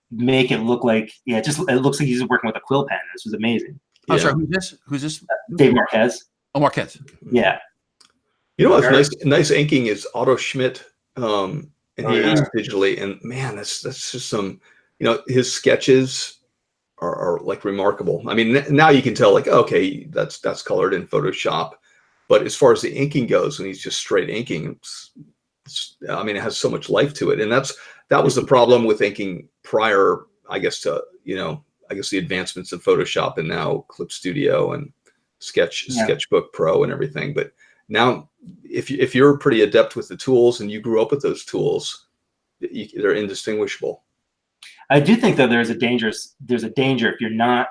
make it look like it looks like he's working with a quill pen. This was amazing. I'm sorry, who's this? Dave Marquez. Oh, Marquez. Yeah. You know what's nice inking is Otto Schmidt, and he inks digitally, and man, that's just some, you know, his sketches are like remarkable. I mean, now you can tell like, okay, that's colored in Photoshop, but as far as the inking goes, when he's just straight inking, I mean, it has so much life to it, and that was the problem with inking prior, I guess, to the advancements of Photoshop and now Clip Studio and Sketchbook Pro and everything. But now, if you're pretty adept with the tools and you grew up with those tools, they're indistinguishable. I do think that there's a danger if you're not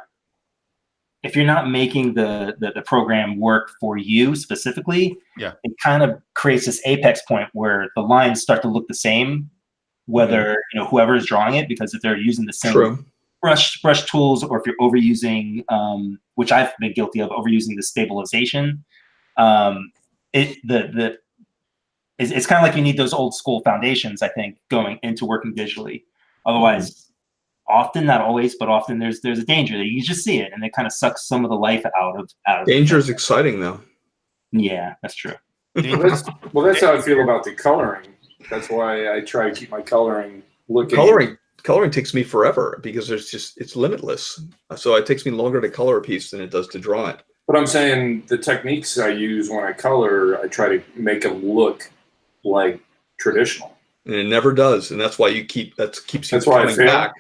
making the program work for you specifically. Yeah, it kind of creates this apex point where the lines start to look the same, whether whoever is drawing it, because if they're using the same brush tools, or if you're overusing, which I've been guilty of, overusing the stabilization. It's kind of like you need those old school foundations, I think, going into working digitally. Otherwise, often, not always, but often there's a danger that you just see it and it kind of sucks some of the life out of danger is exciting though. Yeah, that's true. Well, that's how I feel about the coloring. That's why I try to keep my coloring looking. Coloring takes me forever because it's limitless. So it takes me longer to color a piece than it does to draw it. But I'm saying the techniques I use when I color, I try to make them look like traditional. And it never does, and that's why keeps you coming back.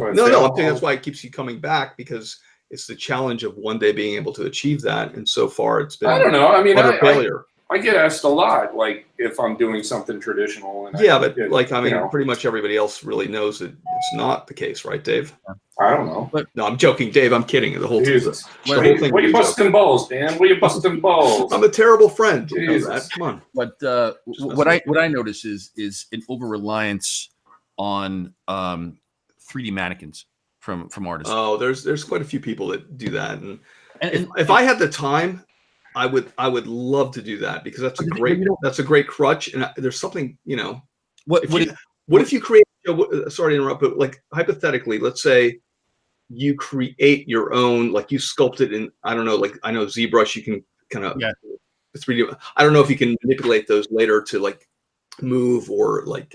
I'm saying that's why it keeps you coming back, because it's the challenge of one day being able to achieve that. And so far, it's been a failure. I get asked a lot, like if I'm doing something traditional. And pretty much everybody else really knows that it's not the case, right, Dave? I don't know. No, I'm joking, Dave. I'm kidding. The whole Jesus. thing. What are you busting balls, Dan? What are you busting balls? I'm a terrible friend. You know that. Come on. But what I notice is an over reliance on 3D mannequins from artists. Oh, there's quite a few people that do that, and if I had the time, I would love to do that, because that's a great crutch, and there's something, What if you create? Sorry to interrupt, but like hypothetically, let's say you create your own, like you sculpt it in, I don't know, like I know ZBrush, you can kind of 3D. I don't know if you can manipulate those later to like move or like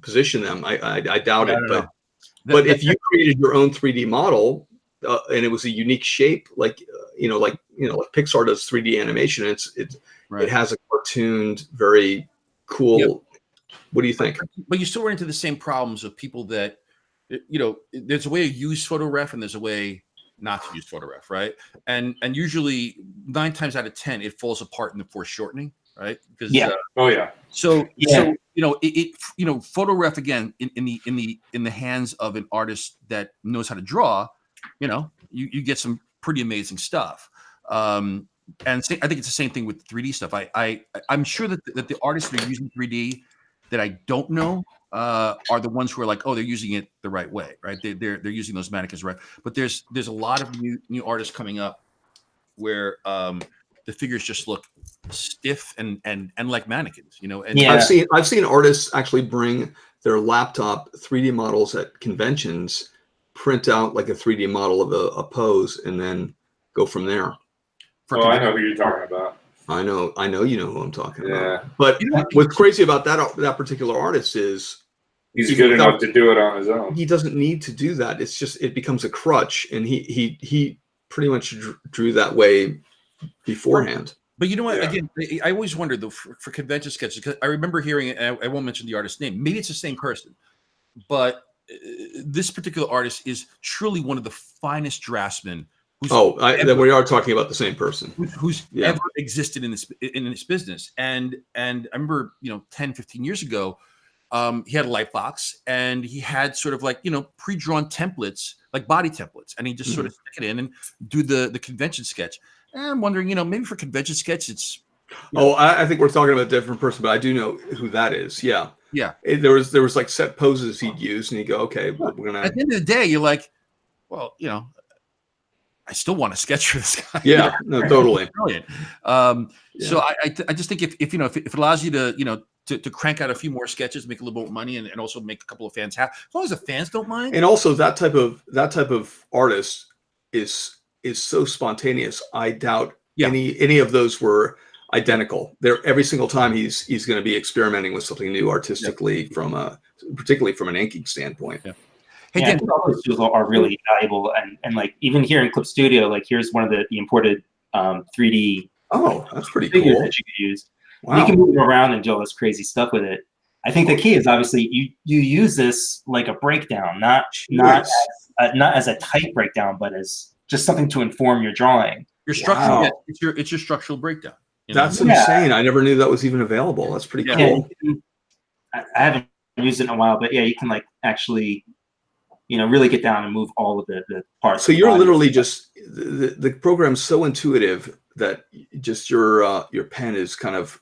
position them. I doubt it, but if you created your own 3D model and it was a unique shape, like Pixar does 3D animation, it has a cartooned, very cool. Yep. What do you think? But you still run into the same problems of people that, there's a way to use PhotoRef and there's a way not to use PhotoRef, right? And usually 9 times out of 10 it falls apart in the foreshortening, right? Because So PhotoRef, again, in the hands of an artist that knows how to draw, you get some pretty amazing stuff. And I think it's the same thing with 3D stuff. I'm sure that the artists that are using 3D that I don't know are the ones who are like, oh, they're using it the right way, right? They're using those mannequins right. But there's a lot of new artists coming up where the figures just look stiff and like mannequins, And I've seen artists actually bring their laptop 3D models at conventions, print out like a 3D model of a pose, and then go from there. I know who you're talking about. I know you know who I'm talking about. But what's crazy about that particular artist is he's good enough to do it on his own. He doesn't need to do that. It's just it becomes a crutch, and he pretty much drew that way beforehand. But you know what? Yeah. Again, I always wondered though for convention sketches, because I remember hearing it, and I won't mention the artist's name. Maybe it's the same person, but this particular artist is truly one of the finest draftsmen then we are talking about the same person who's ever existed in this business. And I remember, 10, 15 years ago, he had a light box and he had sort of like, pre-drawn templates, like body templates. And he just sort of stick it in and do the convention sketch. And I'm wondering, maybe for convention sketch, it's. I think we're talking about a different person, but I do know who that is. Yeah. Yeah. There was like set poses he'd use and he'd go, okay, we're going to. At the end of the day, you're like, well, I still want to sketch for this guy. Yeah, no, totally. Brilliant. So I just think if it allows you to crank out a few more sketches, make a little bit more money, and also make a couple of fans happy, as long as the fans don't mind. And also that type of artist is so spontaneous. I doubt any of those were identical. They're every single time he's going to be experimenting with something new artistically particularly from an inking standpoint. Yeah. Hey, Dan, all those tools are really valuable, and like even here in Clip Studio, like here's one of the imported 3D. Oh, that's pretty figures cool. that you can use. Wow. You can move them around and do all this crazy stuff with it. I think the key is obviously you use this like a breakdown, not as a tight breakdown, but as just something to inform your drawing. Your structural, it's your structural breakdown. That's insane. I never knew that was even available. That's pretty cool. I haven't used it in a while, but you can like actually, really get down and move all of the parts. So you're literally just the program's so intuitive that just your pen is kind of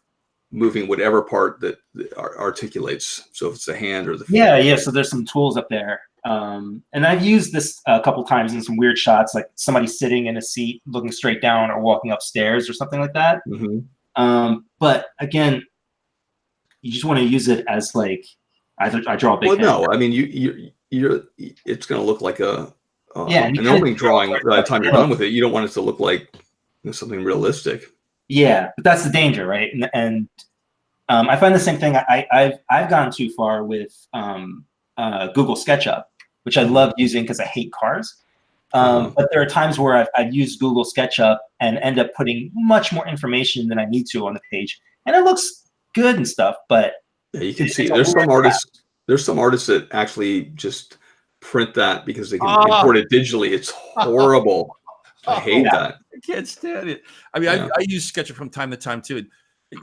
moving whatever part that articulates. So if it's the hand or the feet. Yeah. So there's some tools up there. And I've used this a couple times in some weird shots, like somebody sitting in a seat, looking straight down, or walking upstairs, or something like that. Mm-hmm. But again, you just want to use it as like I draw a big. Well, no, I mean it's going to look like an Oeming drawing by the time you're done with it. You don't want it to look like something realistic. Yeah, but that's the danger, right? And I find the same thing. I've gone too far with Google SketchUp, which I love using because I hate cars. But there are times where I've used Google SketchUp and end up putting much more information than I need to on the page, and it looks good and stuff. But yeah, you can see there's some artists that actually just print that because they can import it digitally. It's horrible. I hate that. I can't stand it. I mean, I use SketchUp from time to time too.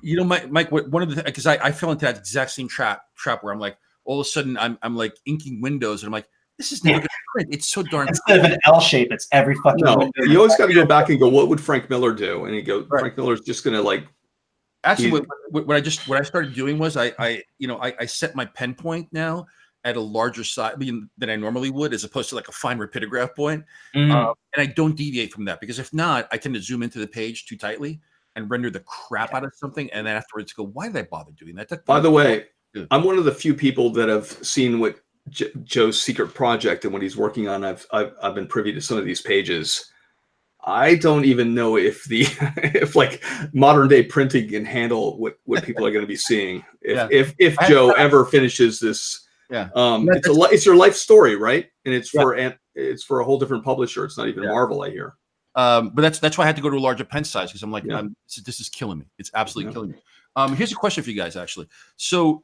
Mike, one of the because I fell into that exact same trap where I'm like, all of a sudden I'm like inking windows and I'm like, this is never going to print. It's so darn. Instead of an L shape, it's every fucking. No, you always got to go back and go, what would Frank Miller do? And you go, Frank Miller's just going to like. Actually, what I started doing was I set my pen point now at a larger size than I normally would, as opposed to like a fine rapidograph point. And I don't deviate from that because if not, I tend to zoom into the page too tightly and render the crap out of something. And then afterwards go, why did I bother doing that? By the way, I'm one of the few people that have seen what Joe's secret project and what he's working on. I've been privy to some of these pages. I don't even know if if like modern day printing can handle what people are going to be seeing. If Joe ever finishes this. Yeah, it's your life story, right? And it's for a whole different publisher. It's not even Marvel, I hear. But that's why I had to go to a larger pen size because I'm like, this is killing me. It's absolutely killing me. Here's a question for you guys, actually. So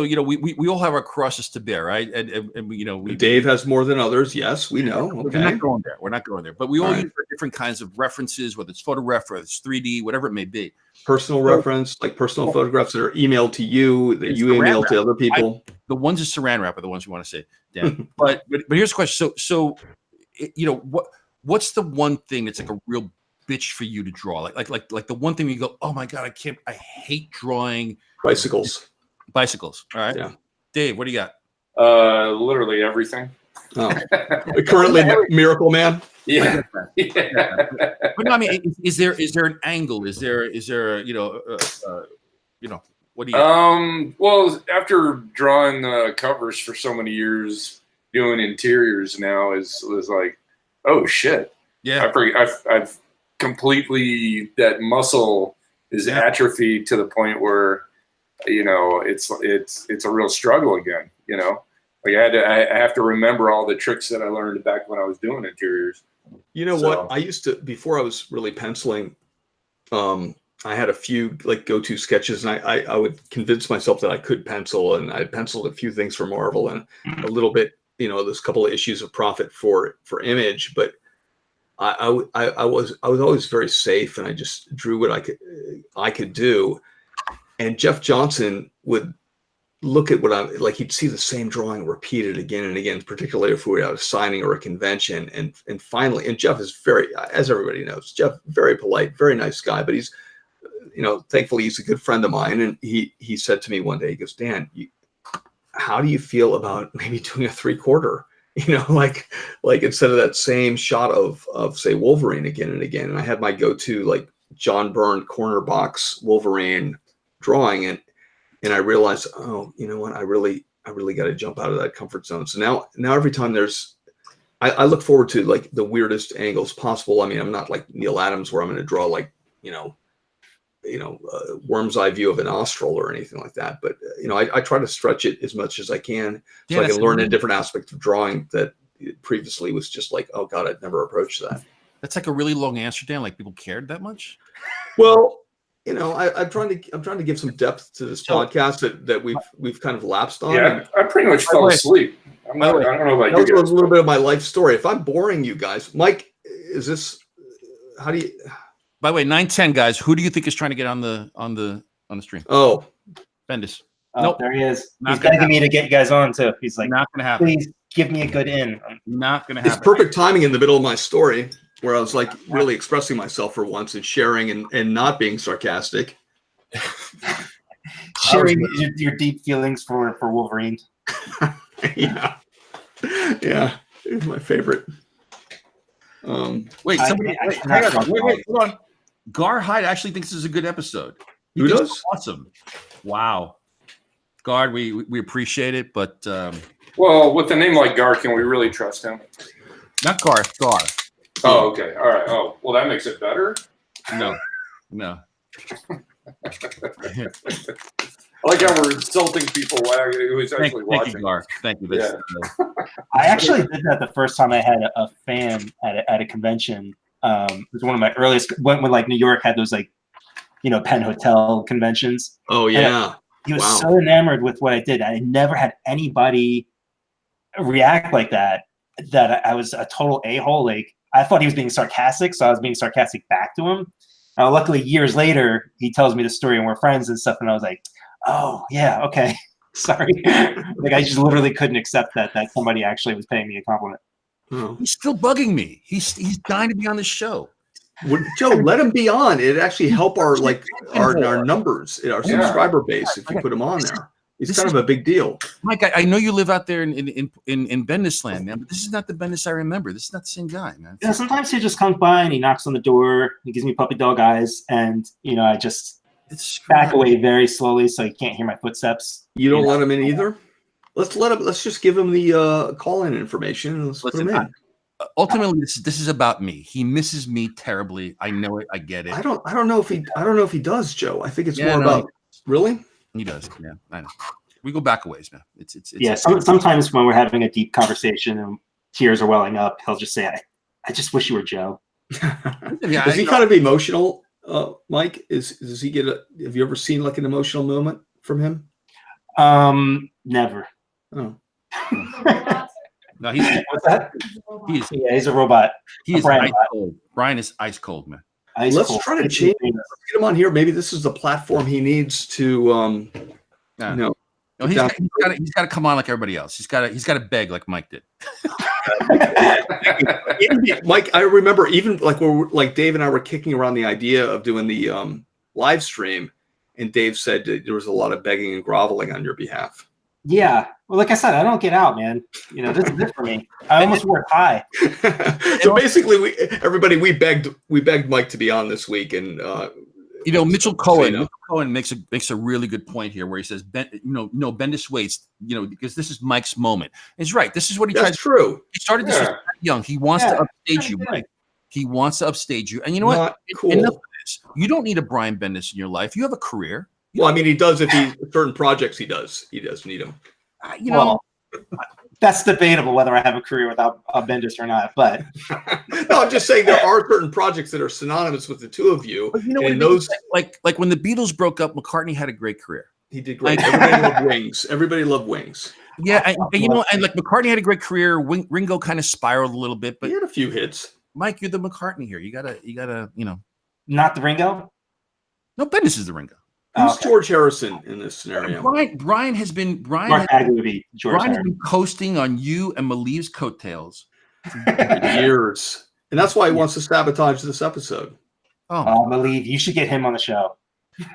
we all have our crosses to bear, right? And Dave has more than others. Yes, we know. Okay. We're not going there. But we all use different kinds of references, whether it's photo ref, whether it's 3D, whatever it may be. Personal reference, like personal photographs that are emailed to you, that you email to other people. The ones in Saran wrap are the ones you want to see, Dan. but here's the question. So what's the one thing that's like a real bitch for you to draw? Like the one thing you go, oh my God, I hate drawing bicycles. Bicycles. All right. Yeah. Dave, what do you got? Literally everything. Oh. Currently Miracle Man. Yeah. But no, I mean, is there an angle? Is there what do you? Well, after drawing covers for so many years, doing interiors now is like, oh shit. Yeah. I've completely, that muscle is atrophied to the point where, it's a real struggle again, like I have to remember all the tricks that I learned back when I was doing interiors. What I used to, before I was really penciling, I had a few like go-to sketches, and I would convince myself that I could pencil, and I penciled a few things for Marvel and a little bit, there's a couple of issues of Profit for Image, but I was always very safe, and I just drew what I could do. And Jeff Johnson would look at what I like. He'd see the same drawing repeated again and again, particularly if we were at a signing or a convention. And finally, and Jeff is very, as everybody knows, Jeff, very polite, very nice guy, but he's, thankfully he's a good friend of mine. And he said to me one day, he goes, Dan, how do you feel about maybe doing a 3/4? Like instead of that same shot of say Wolverine again and again. And I had my go-to like John Byrne corner box Wolverine drawing, and I realized, oh, you know what, I really got to jump out of that comfort zone. So now every time I look forward to like the weirdest angles possible. I mean, I'm not like Neil Adams where I'm going to draw like worm's eye view of a nostril or anything like that. But I try to stretch it as much as I can, so I can learn a different aspect of drawing that previously was just like, oh God, I'd never approached that. That's like a really long answer, Dan. Like people cared that much? Well, I'm trying to give some depth to this podcast that we've kind of lapsed on. Yeah, I pretty much fell asleep. I don't know about you guys. That was a little bit of my life story. If I'm boring you guys, Mike, how do you? By the way, 9:10 guys, who do you think is trying to get on the stream? Oh, Bendis. Oh, nope. There he is. He's begging me to get you guys on too. He's like, not gonna happen. Please give me a good in. Not gonna happen. It's perfect timing in the middle of my story where I was like really expressing myself for once and sharing and not being sarcastic. Sharing your deep feelings for Wolverine. Yeah, it's my favorite. Wait, hang on. Wait, hold on. Gar Hyde actually thinks this is a good episode. Who does? Awesome. Wow. Gar, we appreciate it, but well, with a name like Gar, can we really trust him? Not Gar. Oh, okay. All right. Oh, well, that makes it better. No. I like how we're insulting people who's actually watching. Thank you, Gar. Thank you. I actually did that the first time I had a fan at a convention. It was one of my earliest when like New York had those like Penn Hotel conventions. Oh yeah. He was so enamored with what I did. I never had anybody react like that I was a total a-hole. Like I thought he was being sarcastic, so I was being sarcastic back to him. Luckily, years later, he tells me the story and we're friends and stuff. And I was like, oh, yeah, okay. Sorry. Like I just literally couldn't accept that somebody actually was paying me a compliment. Oh. He's still bugging me. He's dying to be on the show. Well, Joe, let him be on. It'd actually help our numbers, our subscriber base if you put him on there. It's kind of a big deal. Mike, I know you live out there in Bendis land, man, but this is not the Bendis I remember. This is not the same guy, man. Yeah, sometimes he just comes by and he knocks on the door. He gives me puppy dog eyes, and I just back away very slowly so he can't hear my footsteps. You don't let him in either? Let's just give him the call-in information and let's put him in. Ultimately, this is about me. He misses me terribly. I know it. I get it. I don't know if he does, Joe. I think it's more about really. He does. Yeah, I know. We go back a ways, man. It's sometimes when we're having a deep conversation and tears are welling up, he'll just say, I just wish you were Joe. Is he kind of emotional, Mike? Does he get have you ever seen like an emotional moment from him? Never. Oh. No, he's what's that? He's a robot. He is ice cold. Brian is ice cold, man. Let's try to change. Let's get him on here. Maybe this is the platform he needs to. No, he's got to come on like everybody else. He's got to beg like Mike did. Mike, I remember even like Dave and I were kicking around the idea of doing the live stream, and Dave said there was a lot of begging and groveling on your behalf. Yeah. Well, like I said, I don't get out, man. This is it for me. I almost wore a tie. So basically, we begged Mike to be on this week, and Mitchell Cohen makes a really good point here, where he says, Bendis waits, because this is Mike's moment. He's right. This is what he tries. That's true. He started this young. He wants to upstage you, Mike. He wants to upstage you, and you know what? Cool. Enough of this. You don't need a Brian Bendis in your life. You have a career. Well, I mean, he does if he certain projects he does need him. That's debatable whether I have a career without a Bendis or not. But no, I'm just saying there are certain projects that are synonymous with the two of you. And those like when the Beatles broke up, McCartney had a great career. He did great. Everybody loved Wings. Everybody loved Wings. Yeah, and like McCartney had a great career. Ringo kind of spiraled a little bit, but he had a few hits. Mike, you're the McCartney here. You gotta, you know. Not the Ringo. No, Bendis is the Ringo. Who's George Harrison in this scenario? Brian has been coasting on you and Malieve's coattails for years, and that's why he wants to sabotage this episode. Oh, Malieve, you should get him on the show.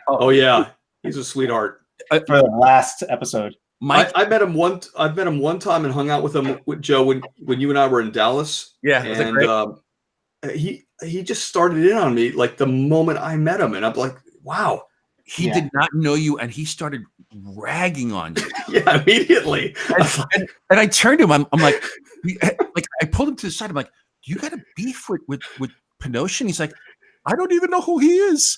Oh yeah, he's a sweetheart. For the last episode, Mike, I met him one. I've met him one time and hung out with him with Joe when you and I were in Dallas. Yeah, and he just started in on me like the moment I met him, and I'm like, wow. He did not know you, and he started ragging on you. Yeah, immediately. And I turned to him. I'm like I pulled him to the side. I'm like, "Do you got a beef with Pinocchio?" And he's like, "I don't even know who he is."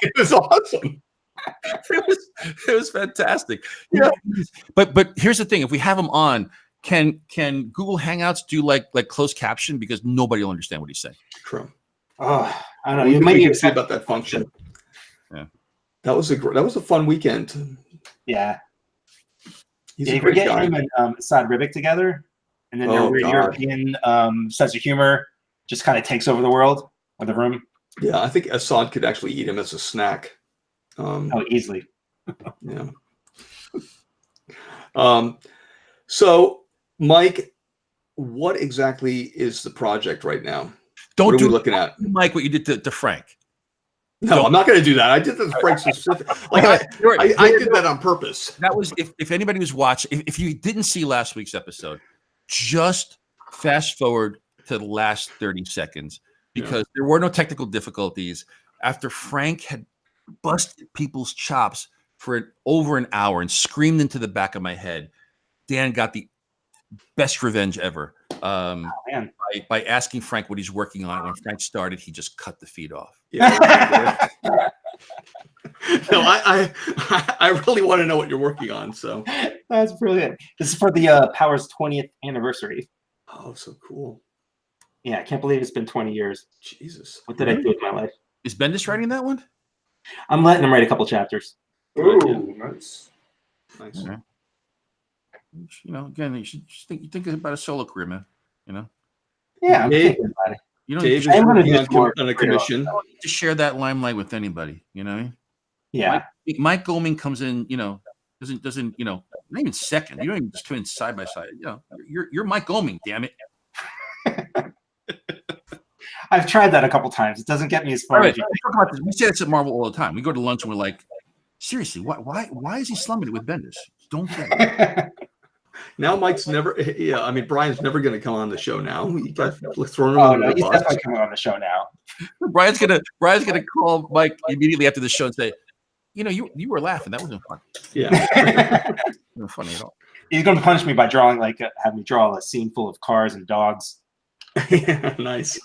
It was awesome. It was fantastic. Yeah. But here's the thing: if we have him on, can Google Hangouts do like closed caption, because nobody will understand what he's saying? True. Oh, I don't know. You might even see about that function. Yeah, that was a fun weekend. Yeah, he's a great guy. him and Saad Ribic together, and then their European sense of humor just kind of takes over the world or the room. Yeah, I think Assad could actually eat him as a snack. Easily. Yeah. So, Mike, what exactly is the project right now? What are we looking at, Mike? What you did to Frank? No, I'm not going to do that. I did the Frank specific. Like I did that on purpose. That was if anybody was watching. If you didn't see last week's episode, just fast forward to the last 30 seconds, because there were no technical difficulties. After Frank had busted people's chops for over an hour and screamed into the back of my head, Dan got the best revenge ever. By asking Frank what he's working on. When Frank started, he just cut the feed off. Yeah. No, I really want to know what you're working on. So that's brilliant. This is for the Power's 20th anniversary. Oh, so cool. Yeah, I can't believe it's been 20 years. Jesus. What did I do with my life? Is Bendis writing that one? I'm letting him write a couple chapters. Ooh, nice. Nice. Yeah. You know, again, you should just think about a solo career, man. You know. Yeah, I'm thinking about it. You don't Dave is on a commission. You don't need to share that limelight with anybody. You know. Yeah. Mike Oeming comes in. You know, doesn't you know? Not even second. You don't even just come in side by side. You know, you're Mike Oeming. Damn it. I've tried that a couple times. It doesn't get me as far as you think. We say this at Marvel all the time. We go to lunch and we're like, seriously, why is he slumming it with Bendis? Don't get it. Now Mike's never. Yeah, I mean Brian's never going to come on the show now. He got thrown Oh under no, the he's bus. definitely coming on the show now. Brian's gonna call Mike immediately after the show and say, you know, you were laughing. That wasn't fun. Yeah, Not funny at all. He's going to punish me by drawing have me draw a scene full of cars and dogs. yeah, nice.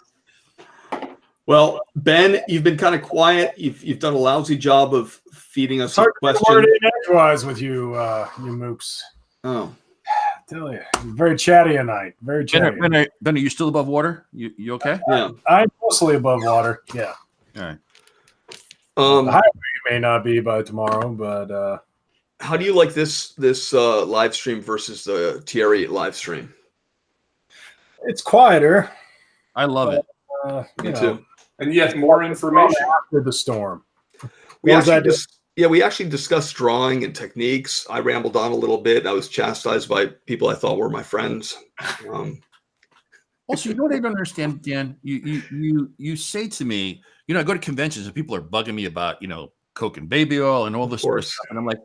Well, Ben, you've been kind of quiet. You've done a lousy job of feeding us some questions. Edgewise with you, you mooks. Oh, I tell you, very chatty tonight. Very chatty. Ben, are you still above water? You okay? Yeah, I'm mostly above water. Yeah. All right. The highway may not be by tomorrow, but how do you like this live stream versus the Thierry live stream? it's quieter. I love it. Me too. And yet more information after the storm. We actually discussed drawing and techniques. I rambled on a little bit. I was chastised by people I thought were my friends. Also, you know what I don't understand, Dan? You say to me, you know, I go to conventions and people are bugging me about, you know, Coke and baby oil and all this stuff. And I'm like,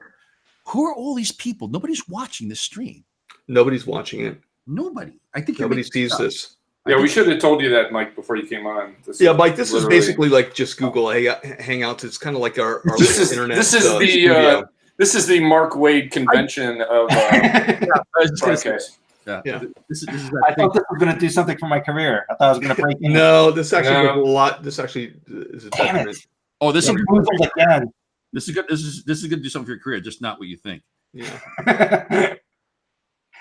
who are all these people? Nobody's watching this stream. Nobody's watching it. Nobody. I think nobody sees this. Yeah, we should have told you that, Mike, before you came on. Mike, this is basically like just Google Hangouts. It's kind of like our internet. This is the Mark Wade convention of broadcast. Yeah. This is I thought this was going to do something for my career. I thought I was going to break in. No, this actually a lot. This actually is a detriment. Oh, this is again. This is good. This is going to do something for your career, just not what you think. Yeah.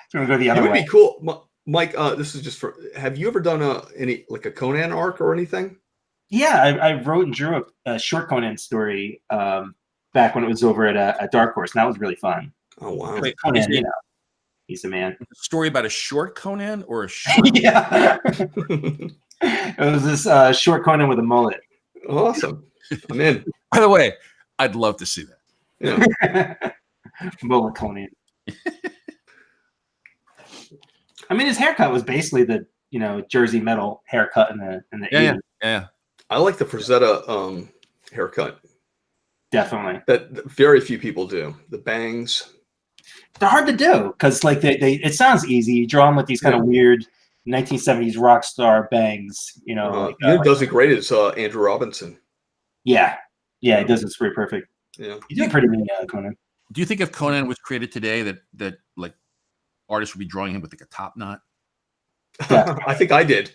It's going to go the other way. It would be cool. Mike, this is just for. Have you ever done a Conan arc or anything? Yeah, I wrote and drew a short Conan story back when it was over at Dark Horse, and that was really fun. Oh wow! Conan, you know. He's the man. A story about a short Conan or a short? Yeah. It was this short Conan with a mullet. Awesome. I'm in. By the way, I'd love to see that. Yeah. Mullet Conan. I mean, his haircut was basically the Jersey Metal haircut in the 80s. Yeah. I like the Frazetta haircut. Definitely. That very few people do. The bangs. They're hard to do because like they it sounds easy. You draw them with these kind of weird 1970s rock star bangs. You know who does it great is Andrew Robinson. Yeah, he does it pretty perfect. Yeah, you did pretty good, Conan. Do you think if Conan was created today that like artists would be drawing him with like a top knot? Yeah. I think I did.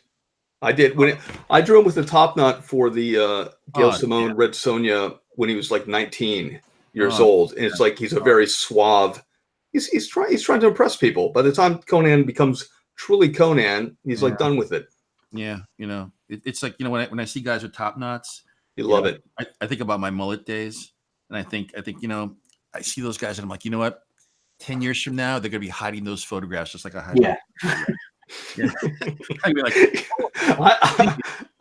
When I drew him with the top knot for the Gail Simone Red Sonja when he was like 19 years old, and it's like he's a very suave. He's trying to impress people. By the time Conan becomes truly Conan, he's like done with it. Yeah, it's like when I see guys with top knots, you love it. I think about my mullet days, and I think I see those guys, and I'm like, you know what? 10 years from now, they're gonna be hiding those photographs just like I hide. Yeah. I'd be like,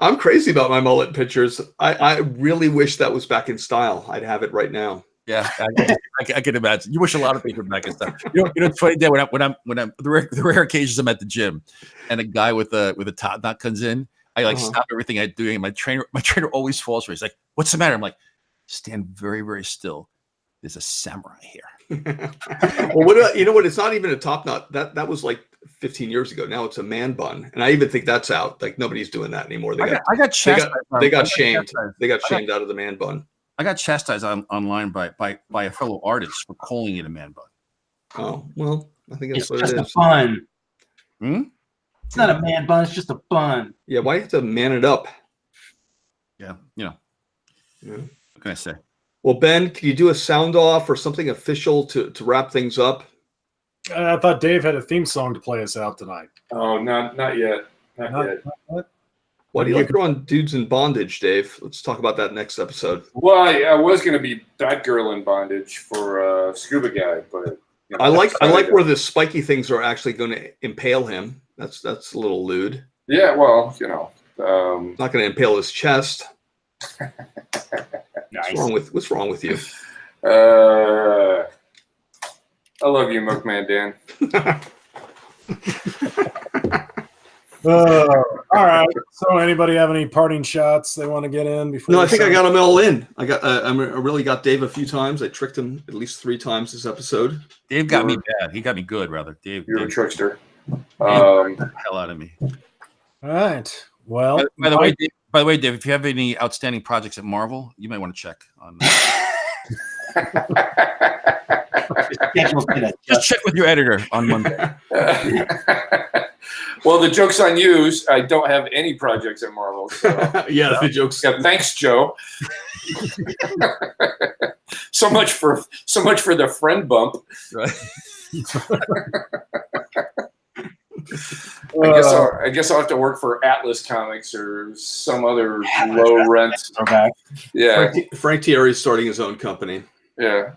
I'm crazy about my mullet pictures. I really wish that was back in style. I'd have it right now. Yeah, I can imagine. You wish a lot of things were back in style. It's funny day when I'm the rare occasions I'm at the gym, and a guy with a top knot comes in. I stop everything I'm doing, and my trainer always falls for it. He's like, "What's the matter?" I'm like, "Stand very, very still. There's a samurai here." Well, what about, what? It's not even a top knot. That was like 15 years ago. Now it's a man bun, and I even think that's out. Like nobody's doing that anymore. They got shamed. They got shamed out of the man bun. I got chastised online by a fellow artist for calling it a man bun. Oh well, I think that's what just it is. A bun. It's not a man bun. It's just a bun. Yeah, why do you have to man it up? Yeah, What can I say? Well, Ben, can you do a sound off or something official to wrap things up? I thought Dave had a theme song to play us out tonight. Oh, not yet. Not yet. Why do you like throwing dudes in bondage, Dave? Let's talk about that next episode. Well, I was going to be that girl in bondage for Scuba Guy, but I like where the spiky things are actually going to impale him. That's a little lewd. Yeah, well, not going to impale his chest. Nice. What's wrong with you? I love you, Milkman Dan. All right. So, anybody have any parting shots they want to get in before? No, I think I got them all in. I really got Dave a few times. I tricked him at least 3 times this episode. Dave got me bad. He got me good, rather. Dave, you're a trickster. The hell out of me. All right. Well, by the way, Dave, if you have any outstanding projects at Marvel, you might want to check on just check with your editor on Monday. Well, the joke's on you. I don't have any projects at Marvel. So. Yeah, the joke's. Yeah, thanks, Joe. so much for the friend bump. Right. I guess I'll have to work for Atlas Comics or some other low rent. Okay. Yeah. Frank Thierry's starting his own company. Yeah.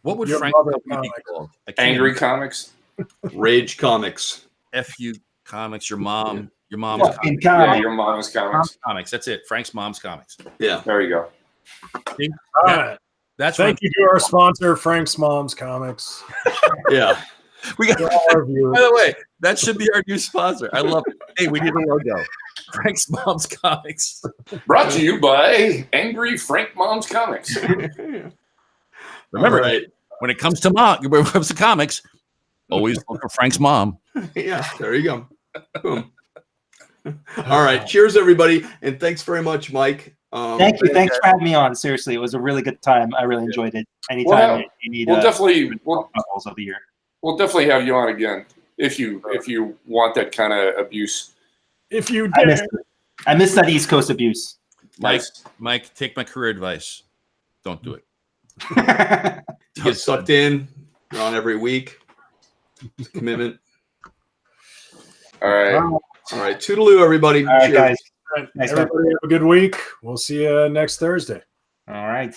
What would Frank be called? Angry Comics? Rage Comics. FU Comics, your mom's comics. Yeah, your mom's comics. Comics. That's it. Frank's mom's comics. Yeah. There you go. All right. Thank you to our sponsor, Frank's Mom's Comics. Yeah. We got. By the way, that should be our new sponsor. I love it. Hey, we need a logo. Frank's Mom's Comics. Brought to you by Angry Frank Mom's Comics. Remember, when it comes to comics, always look for Frank's mom. Yeah, there you go. Boom. All right. Cheers, everybody. And thanks very much, Mike. Thank you. Thanks for having me on. Seriously, it was a really good time. I really enjoyed it. Anytime you need we'll definitely of the year. We'll definitely have you on again if you want that kind of abuse. If you I missed that East Coast abuse. Mike, take my career advice. Don't do it. You get sucked in. You're on every week. It's a commitment. All right. All right. Toodaloo, everybody. All right, guys. Everybody have a good week. We'll see you next Thursday. All right.